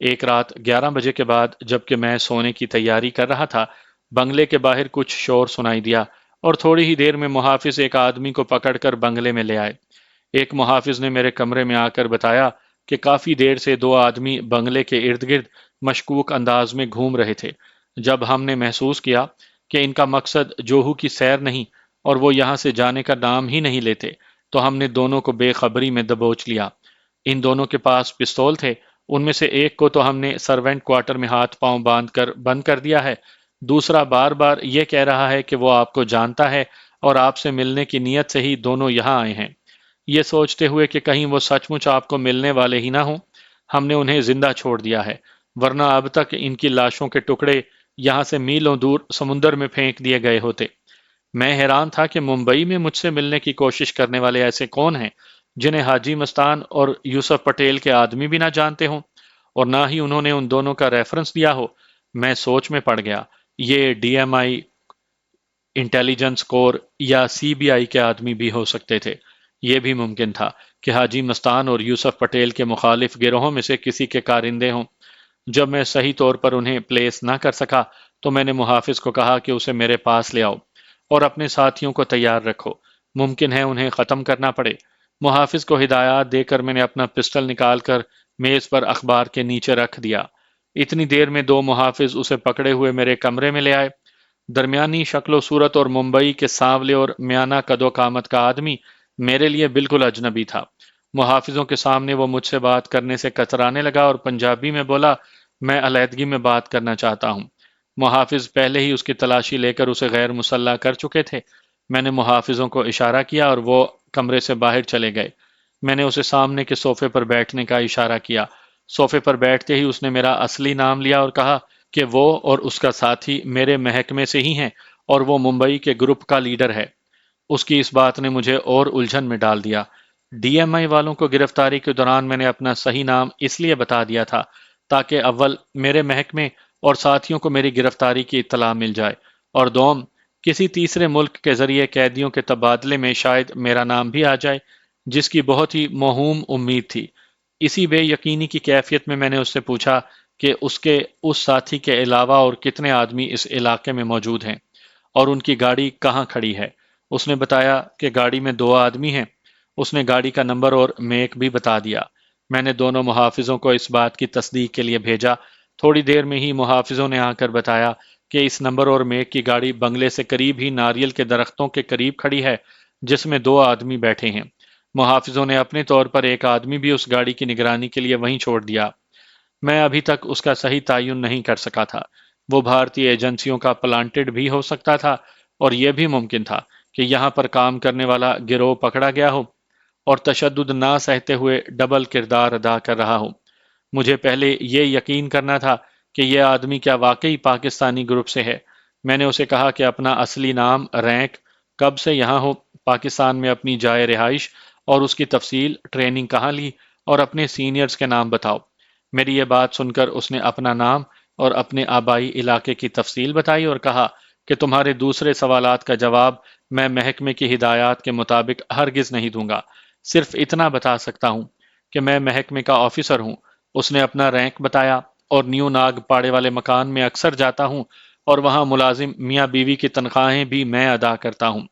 ایک رات 11 بجے کے بعد جبکہ میں سونے کی تیاری کر رہا تھا، بنگلے کے باہر کچھ شور سنائی دیا، اور تھوڑی ہی دیر میں محافظ ایک آدمی کو پکڑ کر بنگلے میں لے آئے۔ ایک محافظ نے میرے کمرے میں آ کر بتایا کہ کافی دیر سے 2 آدمی بنگلے کے ارد گرد مشکوک انداز میں گھوم رہے تھے۔ جب ہم نے محسوس کیا کہ ان کا مقصد جوہو کی سیر نہیں اور وہ یہاں سے جانے کا نام ہی نہیں لیتے، تو ہم نے دونوں کو بے خبری میں دبوچ لیا۔ ان دونوں کے پاس پستول تھے۔ ان میں سے ایک کو تو ہم نے سرونٹ کوارٹر میں ہاتھ پاؤں باندھ کر بند کر دیا ہے، دوسرا بار بار یہ کہہ رہا ہے کہ وہ آپ کو جانتا ہے اور آپ سے ملنے کی نیت سے ہی دونوں یہاں آئے ہیں۔ یہ سوچتے ہوئے کہ کہیں وہ سچ مچ آپ کو ملنے والے ہی نہ ہوں، ہم نے انہیں زندہ چھوڑ دیا ہے، ورنہ اب تک ان کی لاشوں کے ٹکڑے یہاں سے میلوں دور سمندر میں پھینک دیے گئے ہوتے۔ میں حیران تھا کہ ممبئی میں مجھ سے ملنے کی کوشش کرنے والے ایسے کون ہیں جنہیں حاجی مستان اور یوسف پٹیل کے آدمی بھی نہ جانتے ہوں، اور نہ ہی انہوں نے ان دونوں کا ریفرنس دیا ہو۔ میں سوچ میں پڑ گیا، یہ ڈی ایم آئی، انٹیلیجنس کور یا سی بی آئی کے آدمی بھی ہو سکتے تھے۔ یہ بھی ممکن تھا کہ حاجی مستان اور یوسف پٹیل کے مخالف گروہوں میں سے کسی کے کارندے ہوں۔ جب میں صحیح طور پر انہیں پلیس نہ کر سکا تو میں نے محافظ کو کہا کہ اسے میرے پاس لے آؤ اور اپنے ساتھیوں کو تیار رکھو، ممکن ہے انہیں ختم کرنا پڑے۔ محافظ کو ہدایات دے کر میں نے اپنا پسٹل نکال کر میز پر اخبار کے نیچے رکھ دیا۔ اتنی دیر میں 2 محافظ اسے پکڑے ہوئے میرے کمرے میں لے آئے۔ درمیانی شکل و صورت اور ممبئی کے سانولے اور میانہ قد و قامت کا آدمی میرے لیے بالکل اجنبی تھا۔ محافظوں کے سامنے وہ مجھ سے بات کرنے سے کترانے لگا اور پنجابی میں بولا، میں علیحدگی میں بات کرنا چاہتا ہوں۔ محافظ پہلے ہی اس کی تلاشی لے کر اسے غیر مسلح کر چکے تھے۔ میں نے محافظوں کو اشارہ کیا اور وہ کمرے سے باہر چلے گئے۔ میں نے اسے سامنے کے صوفے پر بیٹھنے کا اشارہ کیا۔ صوفے پر بیٹھتے ہی اس نے میرا اصلی نام لیا اور کہا کہ وہ اور اس کا ساتھی میرے محکمے سے ہی ہیں اور وہ ممبئی کے گروپ کا لیڈر ہے۔ اس کی اس بات نے مجھے اور الجھن میں ڈال دیا۔ ڈی ایم آئی والوں کو گرفتاری کے دوران میں نے اپنا صحیح نام اس لیے بتا دیا تھا تاکہ اول میرے محکمے اور ساتھیوں کو میری گرفتاری کی اطلاع مل جائے، اور دوم کسی تیسرے ملک کے ذریعے قیدیوں کے تبادلے میں شاید میرا نام بھی آ جائے، جس کی بہت ہی موہوم امید تھی۔ اسی بے یقینی کی کیفیت میں نے اس سے پوچھا کہ اس کے اس ساتھی کے علاوہ اور کتنے آدمی اس علاقے میں موجود ہیں اور ان کی گاڑی کہاں کھڑی ہے۔ اس نے بتایا کہ گاڑی میں 2 آدمی ہیں۔ اس نے گاڑی کا نمبر اور میک بھی بتا دیا۔ میں نے دونوں محافظوں کو اس بات کی تصدیق کے لیے بھیجا۔ تھوڑی دیر میں ہی محافظوں نے آ کر بتایا کہ اس نمبر اور میک کی گاڑی بنگلے سے قریب ہی ناریل کے درختوں کے قریب کھڑی ہے، جس میں 2 آدمی بیٹھے ہیں۔ محافظوں نے اپنے طور پر ایک آدمی بھی اس گاڑی کی نگرانی کے لیے وہیں چھوڑ دیا۔ میں ابھی تک اس کا صحیح تعین نہیں کر سکا تھا۔ وہ بھارتی ایجنسیوں کا پلانٹڈ بھی ہو سکتا تھا، اور یہ بھی ممکن تھا کہ یہاں پر کام کرنے والا گروہ پکڑا گیا ہو اور تشدد نہ سہتے ہوئے ڈبل کردار ادا کر رہا ہو۔ مجھے پہلے یہ یقین کرنا تھا کہ یہ آدمی کیا واقعی پاکستانی گروپ سے ہے۔ میں نے اسے کہا کہ اپنا اصلی نام، رینک، کب سے یہاں ہو، پاکستان میں اپنی جائے رہائش اور اس کی تفصیل، ٹریننگ کہاں لی، اور اپنے سینئرز کے نام بتاؤ۔ میری یہ بات سن کر اس نے اپنا نام اور اپنے آبائی علاقے کی تفصیل بتائی اور کہا کہ تمہارے دوسرے سوالات کا جواب میں محکمے کی ہدایات کے مطابق ہرگز نہیں دوں گا، صرف اتنا بتا سکتا ہوں کہ میں محکمے کا آفیسر ہوں۔ اس نے اپنا رینک بتایا اور نیو ناگ پاڑے والے مکان میں اکثر جاتا ہوں اور وہاں ملازم میاں بیوی کی تنخواہیں بھی میں ادا کرتا ہوں۔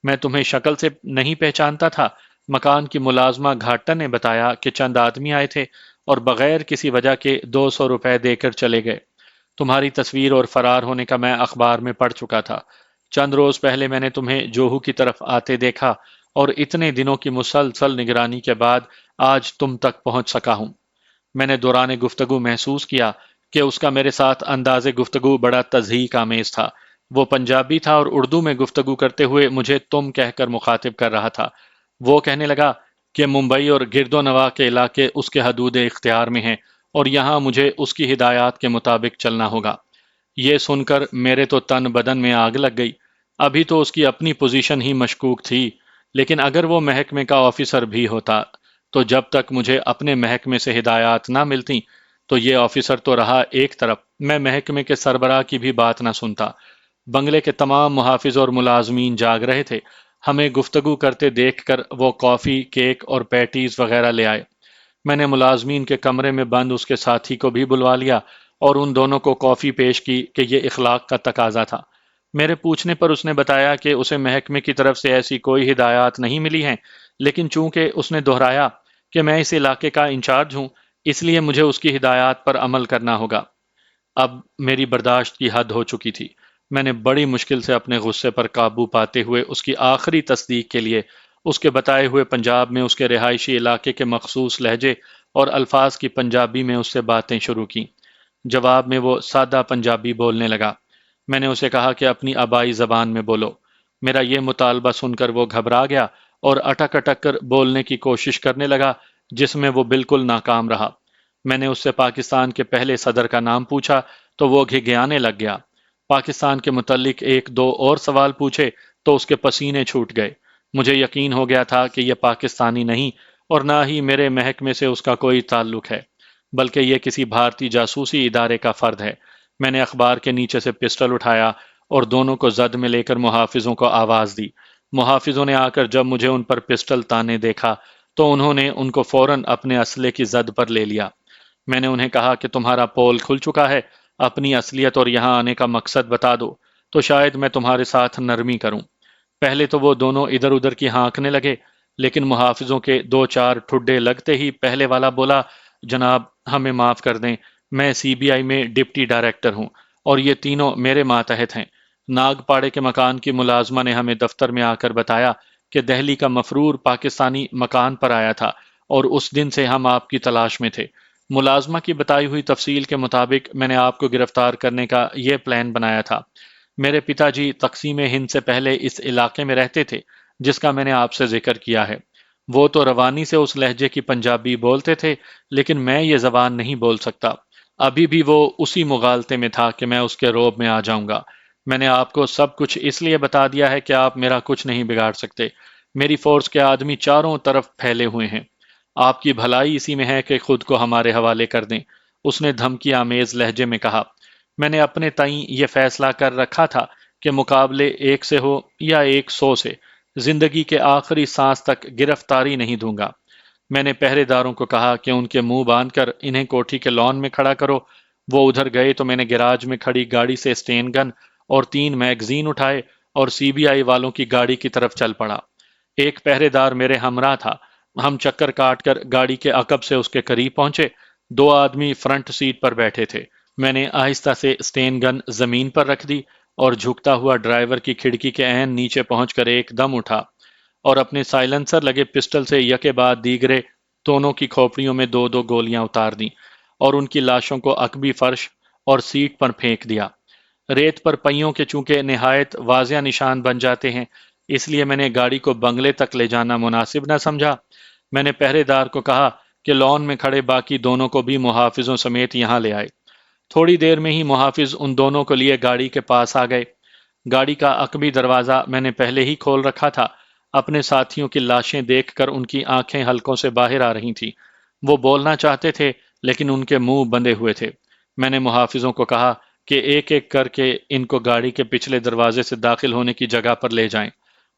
میں تمہیں شکل سے نہیں پہچانتا تھا۔ مکان کی ملازمہ گھاٹن نے بتایا کہ چند آدمی آئے تھے اور بغیر کسی وجہ کے 200 روپے دے کر چلے گئے۔ تمہاری تصویر اور فرار ہونے کا میں اخبار میں پڑھ چکا تھا۔ چند روز پہلے میں نے تمہیں جوہو کی طرف آتے دیکھا اور اتنے دنوں کی مسلسل نگرانی کے بعد آج تم تک پہنچ سکا ہوں۔ میں نے دوران گفتگو محسوس کیا کہ اس کا میرے ساتھ انداز گفتگو بڑا تضحیک آمیز تھا۔ وہ پنجابی تھا اور اردو میں گفتگو کرتے ہوئے مجھے تم کہہ کر مخاطب کر رہا تھا۔ وہ کہنے لگا کہ ممبئی اور گرد و نواح کے علاقے اس کے حدود اختیار میں ہیں اور یہاں مجھے اس کی ہدایات کے مطابق چلنا ہوگا۔ یہ سن کر میرے تو تن بدن میں آگ لگ گئی۔ ابھی تو اس کی اپنی پوزیشن ہی مشکوک تھی، لیکن اگر وہ محکمے کا آفیسر بھی ہوتا تو جب تک مجھے اپنے محکمے سے ہدایات نہ ملتی تو یہ آفیسر تو رہا ایک طرف، میں محکمے کے سربراہ کی بھی بات نہ سنتا۔ بنگلے کے تمام محافظ اور ملازمین جاگ رہے تھے۔ ہمیں گفتگو کرتے دیکھ کر وہ کافی، کیک اور پیٹیز وغیرہ لے آئے۔ میں نے ملازمین کے کمرے میں بند اس کے ساتھی کو بھی بلوا لیا اور ان دونوں کو کافی پیش کی کہ یہ اخلاق کا تقاضا تھا۔ میرے پوچھنے پر اس نے بتایا کہ اسے محکمے کی طرف سے ایسی کوئی ہدایات نہیں ملی ہیں، لیکن چونکہ اس نے دہرایا کہ میں اس علاقے کا انچارج ہوں، اس لیے مجھے اس کی ہدایات پر عمل کرنا ہوگا۔ اب میری برداشت کی حد ہو چکی تھی۔ میں نے بڑی مشکل سے اپنے غصے پر قابو پاتے ہوئے اس کی آخری تصدیق کے لیے اس کے بتائے ہوئے پنجاب میں اس کے رہائشی علاقے کے مخصوص لہجے اور الفاظ کی پنجابی میں اس سے باتیں شروع کیں۔ جواب میں وہ سادہ پنجابی بولنے لگا۔ میں نے اسے کہا کہ اپنی آبائی زبان میں بولو۔ میرا یہ مطالبہ سن کر وہ گھبرا گیا اور اٹک اٹک کر بولنے کی کوشش کرنے لگا، جس میں وہ بالکل ناکام رہا۔ میں نے اس سے پاکستان کے پہلے صدر کا نام پوچھا تو وہ گھگیانے لگ گیا۔ پاکستان کے متعلق ایک دو اور سوال پوچھے تو اس کے پسینے چھوٹ گئے۔ مجھے یقین ہو گیا تھا کہ یہ پاکستانی نہیں اور نہ ہی میرے محکمے سے اس کا کوئی تعلق ہے، بلکہ یہ کسی بھارتی جاسوسی ادارے کا فرد ہے۔ میں نے اخبار کے نیچے سے پسٹل اٹھایا اور دونوں کو زد میں لے کر محافظوں کو آواز دی۔ محافظوں نے آ کر جب مجھے ان پر پسٹل تانے دیکھا تو انہوں نے ان کو فوراً اپنے اسلحے کی زد پر لے لیا۔ میں نے انہیں کہا کہ تمہارا پول کھل چکا ہے، اپنی اصلیت اور یہاں آنے کا مقصد بتا دو تو شاید میں تمہارے ساتھ نرمی کروں۔ پہلے تو وہ دونوں ادھر ادھر کی ہانکنے لگے، لیکن محافظوں کے دو چار ٹھڈے لگتے ہی پہلے والا بولا، جناب ہمیں معاف کر دیں، میں سی بی آئی میں ڈپٹی ڈائریکٹر ہوں اور یہ تینوں میرے ماتحت ہیں۔ ناگ پاڑے کے مکان کی ملازمہ نے ہمیں دفتر میں آ کر بتایا کہ دہلی کا مفرور پاکستانی مکان پر آیا تھا اور اس دن سے ہم آپ کی تلاش میں تھے۔ ملازمہ کی بتائی ہوئی تفصیل کے مطابق میں نے آپ کو گرفتار کرنے کا یہ پلان بنایا تھا۔ میرے پتا جی تقسیم ہند سے پہلے اس علاقے میں رہتے تھے جس کا میں نے آپ سے ذکر کیا ہے۔ وہ تو روانی سے اس لہجے کی پنجابی بولتے تھے، لیکن میں یہ زبان نہیں بول سکتا۔ ابھی بھی وہ اسی مغالطے میں تھا کہ میں اس کے روب میں آ جاؤں گا۔ میں نے آپ کو سب کچھ اس لیے بتا دیا ہے کہ آپ میرا کچھ نہیں بگاڑ سکتے۔ میری فورس کے آدمی چاروں طرف پھیلے ہوئے ہیں۔ آپ کی بھلائی اسی میں ہے کہ خود کو ہمارے حوالے کر دیں، اس نے دھمکی آمیز لہجے میں کہا۔ میں نے اپنے تئیں یہ فیصلہ کر رکھا تھا کہ مقابلے 1 سے ہو یا 100 سے، زندگی کے آخری سانس تک گرفتاری نہیں دوں گا۔ میں نے پہرے داروں کو کہا کہ ان کے منہ باندھ کر انہیں کوٹھی کے لان میں کھڑا کرو۔ وہ ادھر گئے تو میں نے گیراج میں کھڑی گاڑی سے اسٹین گن اور 3 میگزین اٹھائے اور سی بی آئی والوں کی گاڑی کی طرف چل پڑا۔ ایک پہرے دار میرے ہمراہ تھا۔ ہم چکر کاٹ کر گاڑی کے عقب سے اس کے قریب پہنچے۔ 2 آدمی فرنٹ سیٹ پر بیٹھے تھے۔ میں نے آہستہ سے اسٹین گن زمین پر رکھ دی اور جھکتا ہوا ڈرائیور کی کھڑکی کے عین نیچے پہنچ کر ایک دم اٹھا اور اپنے سائلنسر لگے پسٹل سے یکے بعد دیگرے دونوں کی کھوپڑیوں میں 2 2 گولیاں اتار دیں اور ان کی لاشوں کو عقبی فرش اور سیٹ پر پھینک دیا۔ ریت پر پہیوں کے چونکہ نہایت واضح نشان بن جاتے ہیں، اس لیے میں نے گاڑی کو بنگلے تک لے جانا مناسب نہ سمجھا۔ میں نے پہرے دار کو کہا کہ لان میں کھڑے باقی دونوں کو بھی محافظوں سمیت یہاں لے آئے۔ تھوڑی دیر میں ہی محافظ ان دونوں کو لیے گاڑی کے پاس آ گئے۔ گاڑی کا عقبی دروازہ میں نے پہلے ہی کھول رکھا تھا۔ اپنے ساتھیوں کی لاشیں دیکھ کر ان کی آنکھیں حلقوں سے باہر آ رہی تھیں۔ وہ بولنا چاہتے تھے لیکن ان کے منہ بندے ہوئے تھے۔ میں نے محافظوں کو کہا کہ ایک ایک کر کے ان کو گاڑی کے پچھلے دروازے سے داخل ہونے کی جگہ پر لے جائیں۔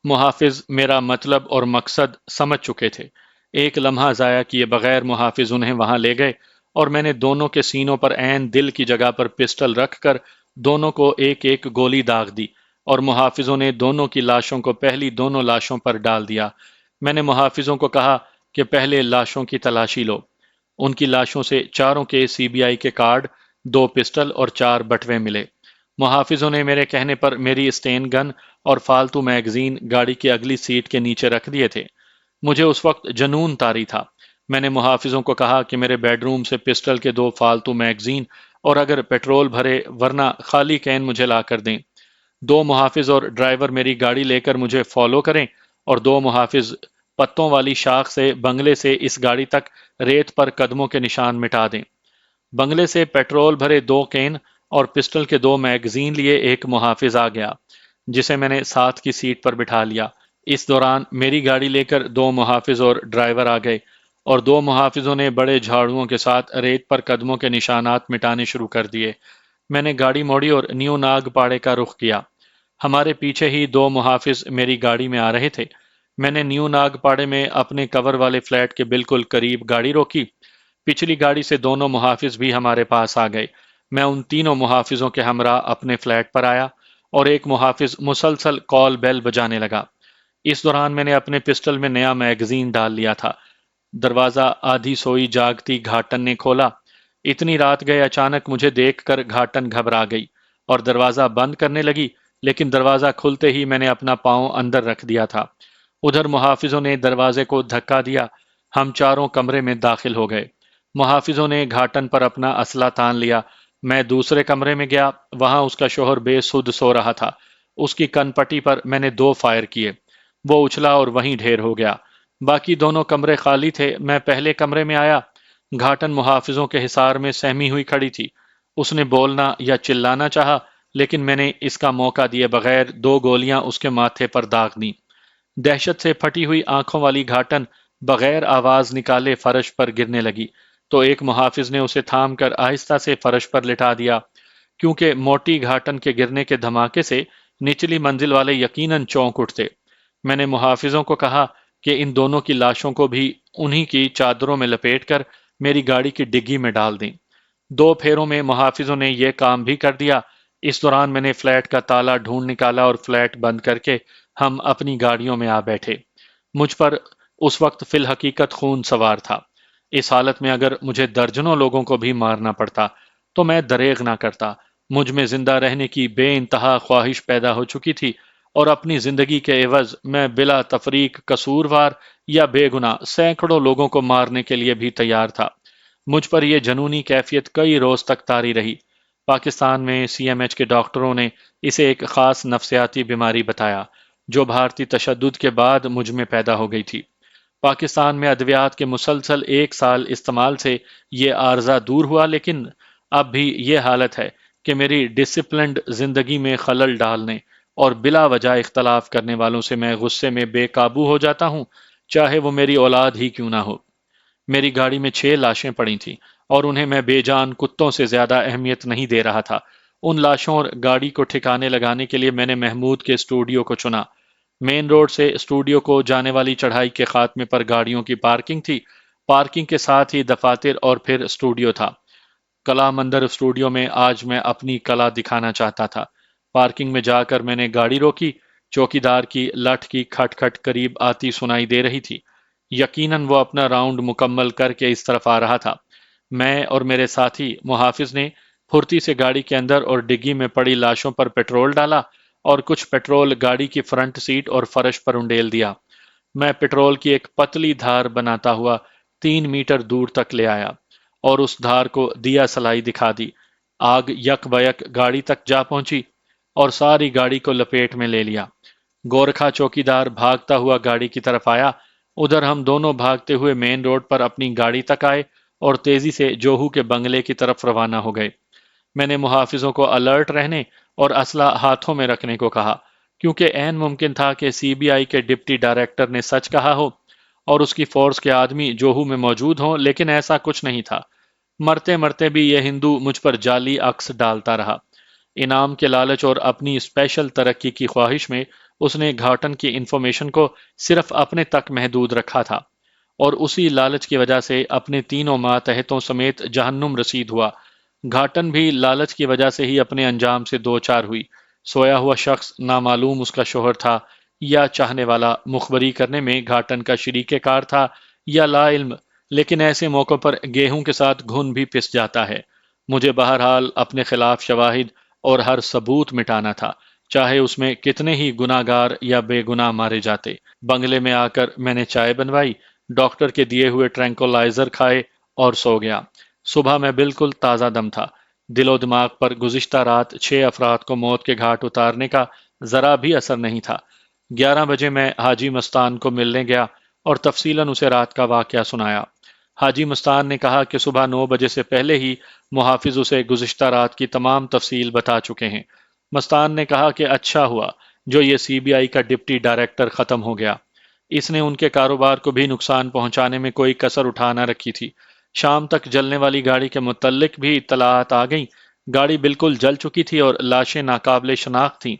محافظ میرا مطلب اور مقصد سمجھ چکے تھے۔ ایک لمحہ ضائع کیے بغیر محافظ انہیں وہاں لے گئے اور میں نے دونوں کے سینوں پر عین دل کی جگہ پر پسٹل رکھ کر دونوں کو ایک ایک گولی داغ دی اور محافظوں نے دونوں کی لاشوں کو پہلی دونوں لاشوں پر ڈال دیا۔ میں نے محافظوں کو کہا کہ پہلے لاشوں کی تلاشی لو۔ ان کی لاشوں سے چاروں کے سی بی آئی کے کارڈ، 2 پسٹل اور 4 بٹوے ملے۔ محافظوں نے میرے کہنے پر میری اسٹین گن اور فالتو میگزین گاڑی کی اگلی سیٹ کے نیچے رکھ دیے تھے۔ مجھے اس وقت جنون طاری تھا۔ میں نے محافظوں کو کہا کہ میرے بیڈ روم سے پسٹل کے 2 فالتو میگزین اور اگر پیٹرول بھرے ورنہ خالی کین مجھے لا کر دیں۔ 2 محافظ اور ڈرائیور میری گاڑی لے کر مجھے فالو کریں اور 2 محافظ پتوں والی شاخ سے بنگلے سے اس گاڑی تک ریت پر قدموں کے نشان مٹا دیں۔ بنگلے سے پیٹرول بھرے 2 کین اور پسٹل کے 2 میگزین لیے ایک محافظ آ گیا جسے میں نے ساتھ کی سیٹ پر بٹھا لیا۔ اس دوران میری گاڑی لے کر 2 محافظ اور ڈرائیور آ گئے اور دو محافظوں نے بڑے جھاڑوؤں کے ساتھ ریت پر قدموں کے نشانات مٹانے شروع کر دیے۔ میں نے گاڑی موڑی اور نیو ناگ پاڑے کا رخ کیا۔ ہمارے پیچھے ہی دو محافظ میری گاڑی میں آ رہے تھے۔ میں نے نیو ناگ پاڑے میں اپنے کور والے فلیٹ کے بالکل قریب گاڑی روکی۔ پچھلی گاڑی سے دونوں محافظ بھی ہمارے پاس آ گئے۔ میں ان تینوں محافظوں کے ہمراہ اپنے فلیٹ پر آیا اور ایک محافظ مسلسل کال بیل بجانے لگا۔ اس دوران میں نے اپنے پسٹل میں نیا میگزین ڈال لیا تھا۔ دروازہ آدھی سوئی جاگتی گھاٹن نے کھولا۔ اتنی رات گئے اچانک مجھے دیکھ کر گھاٹن گھبرا گئی اور دروازہ بند کرنے لگی، لیکن دروازہ کھلتے ہی میں نے اپنا پاؤں اندر رکھ دیا تھا۔ ادھر محافظوں نے دروازے کو دھکا دیا۔ ہم چاروں کمرے میں داخل ہو گئے۔ محافظوں نے گھاٹن پر اپنا اسلحہ تان لیا۔ میں دوسرے کمرے میں گیا، وہاں اس کا شوہر بے سدھ سو رہا تھا۔ اس کی کن پٹی پر میں نے 2 فائر کیے، وہ اچھلا اور وہیں ڈھیر ہو گیا۔ باقی دونوں کمرے خالی تھے۔ میں پہلے کمرے میں آیا۔ گھاٹن محافظوں کے حصار میں سہمی ہوئی کھڑی تھی۔ اس نے بولنا یا چلانا چاہا، لیکن میں نے اس کا موقع دیے بغیر 2 گولیاں اس کے ماتھے پر داغ دیں۔ دہشت سے پھٹی ہوئی آنکھوں والی گھاٹن بغیر آواز نکالے فرش پر گرنے لگی، تو ایک محافظ نے اسے تھام کر آہستہ سے فرش پر لٹا دیا۔ کیونکہ موٹی گھاٹن کے گرنے کے دھماکے سے نچلی منزل والے یقیناً چونک اٹھتے۔ میں نے محافظوں کو کہا کہ ان دونوں کی لاشوں کو بھی انہی کی چادروں میں لپیٹ کر میری گاڑی کی ڈگی میں ڈال دیں۔ 2 پھیروں میں محافظوں نے یہ کام بھی کر دیا۔ اس دوران میں نے فلیٹ کا تالا ڈھونڈ نکالا اور فلیٹ بند کر کے ہم اپنی گاڑیوں میں آ بیٹھے۔ مجھ پر اس وقت فی الحقیقت خون سوار تھا۔ اس حالت میں اگر مجھے درجنوں لوگوں کو بھی مارنا پڑتا تو میں دریغ نہ کرتا۔ مجھ میں زندہ رہنے کی بے انتہا خواہش پیدا ہو چکی تھی اور اپنی زندگی کے عوض میں بلا تفریق قصوروار یا بے گناہ سینکڑوں لوگوں کو مارنے کے لیے بھی تیار تھا۔ مجھ پر یہ جنونی کیفیت کئی روز تک طاری رہی۔ پاکستان میں سی ایم ایچ کے ڈاکٹروں نے اسے ایک خاص نفسیاتی بیماری بتایا جو بھارتی تشدد کے بعد مجھ میں پیدا ہو گئی تھی۔ پاکستان میں ادویات کے مسلسل 1 سال استعمال سے یہ عارضہ دور ہوا، لیکن اب بھی یہ حالت ہے کہ میری ڈسپلنڈ زندگی میں خلل ڈالنے اور بلا وجہ اختلاف کرنے والوں سے میں غصے میں بے قابو ہو جاتا ہوں، چاہے وہ میری اولاد ہی کیوں نہ ہو۔ میری گاڑی میں 6 لاشیں پڑی تھیں اور انہیں میں بے جان کتوں سے زیادہ اہمیت نہیں دے رہا تھا۔ ان لاشوں اور گاڑی کو ٹھکانے لگانے کے لیے میں نے محمود کے اسٹوڈیو کو چنا۔ مین روڈ سے اسٹوڈیو کو جانے والی چڑھائی کے خاتمے پر گاڑیوں کی پارکنگ تھی۔ پارکنگ کے ساتھ ہی دفاتر اور پھر اسٹوڈیو تھا۔ کلا مندر اسٹوڈیو میں آج میں اپنی کلا دکھانا چاہتا تھا۔ پارکنگ میں جا کر میں نے گاڑی روکی۔ چوکیدار کی لٹ کی کھٹ کھٹ قریب آتی سنائی دے رہی تھی۔ یقیناً وہ اپنا راؤنڈ مکمل کر کے اس طرف آ رہا تھا۔ میں اور میرے ساتھی محافظ نے پھرتی سے گاڑی کے اندر اور ڈگی میں پڑی لاشوں پر پیٹرول ڈالا اور کچھ پیٹرول گاڑی کی فرنٹ سیٹ اور فرش پر انڈیل دیا۔ میں پیٹرول کی ایک پتلی دھار بناتا ہوا 3 میٹر دور تک لے آیا اور اس دھار کو دیا سلائی دکھا دی۔ آگ یک بیک گاڑی تک جا پہنچی اور ساری گاڑی کو لپیٹ میں لے لیا۔ گورکھا چوکیدار بھاگتا ہوا گاڑی کی طرف آیا۔ ادھر ہم دونوں بھاگتے ہوئے مین روڈ پر اپنی گاڑی تک آئے اور تیزی سے جوہو کے بنگلے کی طرف روانہ ہو گئے۔ میں نے محافظوں کو الرٹ رہنے اور اسلحہ ہاتھوں میں رکھنے کو کہا، کیونکہ عین ممکن تھا کہ سی بی آئی کے ڈپٹی ڈائریکٹر نے سچ کہا ہو اور اس کی فورس کے آدمی جوہو میں موجود ہوں، لیکن ایسا کچھ نہیں تھا۔ مرتے مرتے بھی یہ ہندو مجھ پر جعلی عکس ڈالتا رہا۔ انعام کے لالچ اور اپنی اسپیشل ترقی کی خواہش میں اس نے گھاٹن کی انفارمیشن کو صرف اپنے تک محدود رکھا تھا اور اسی لالچ کی وجہ سے اپنے تینوں ماتحتوں سمیت جہنم رسید ہوا۔ گھاٹن بھی لالچ کی وجہ سے ہی اپنے انجام سے دوچار ہوئی۔ سویا ہوا شخص نامعلوم اس کا شوہر تھا یا چاہنے والا، مخبری کرنے میں گھاٹن کا شریک کار تھا یا لا علم، لیکن ایسے موقع پر گیہوں کے ساتھ گھن بھی پس جاتا ہے۔ مجھے بہرحال اپنے خلاف شواہد اور ہر ثبوت مٹانا تھا، چاہے اس میں کتنے ہی گناہ گار یا بے گناہ مارے جاتے۔ بنگلے میں آ کر میں نے چائے بنوائی، ڈاکٹر کے دیے ہوئے ٹرینکولائزر کھائے اور سو گیا۔ صبح میں بالکل تازہ دم تھا۔ دل و دماغ پر گزشتہ رات 6 افراد کو موت کے گھاٹ اتارنے کا ذرا بھی اثر نہیں تھا۔ 11 بجے میں حاجی مستان کو ملنے گیا اور تفصیلاً اسے رات کا واقعہ سنایا۔ حاجی مستان نے کہا کہ صبح 9 بجے سے پہلے ہی محافظ اسے گزشتہ رات کی تمام تفصیل بتا چکے ہیں۔ مستان نے کہا کہ اچھا ہوا جو یہ سی بی آئی کا ڈپٹی ڈائریکٹر ختم ہو گیا۔ اس نے ان کے کاروبار کو بھی نقصان پہنچانے میں کوئی کسر اٹھا نہ رکھی تھی۔ شام تک جلنے والی گاڑی کے متعلق بھی اطلاعات آ گئیں۔ گاڑی بالکل جل چکی تھی اور لاشیں ناقابل شناخت تھیں۔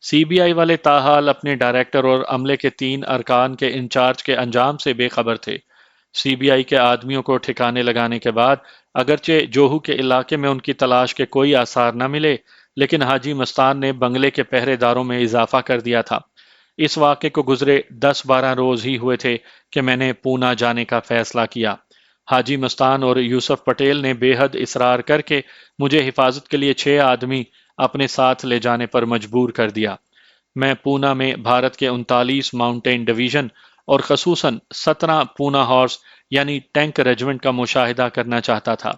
سی بی آئی والے تاحال اپنے ڈائریکٹر اور عملے کے 3 ارکان کے انچارج کے انجام سے بے خبر تھے۔ سی بی آئی کے آدمیوں کو ٹھکانے لگانے کے بعد اگرچہ جوہو کے علاقے میں ان کی تلاش کے کوئی آثار نہ ملے، لیکن حاجی مستان نے بنگلے کے پہرے داروں میں اضافہ کر دیا تھا۔ اس واقعے کو گزرے 10-12 روز ہی ہوئے تھے کہ میں نے پونا جانے کا فیصلہ کیا۔ حاجی مستان اور یوسف پٹیل نے بے حد اصرار کر کے مجھے حفاظت کے لیے 6 آدمی اپنے ساتھ لے جانے پر مجبور کر دیا۔ میں پونا میں بھارت کے 39 ماؤنٹین ڈویژن اور خصوصاً 17 پونا ہارس یعنی ٹینک ریجمنٹ کا مشاہدہ کرنا چاہتا تھا۔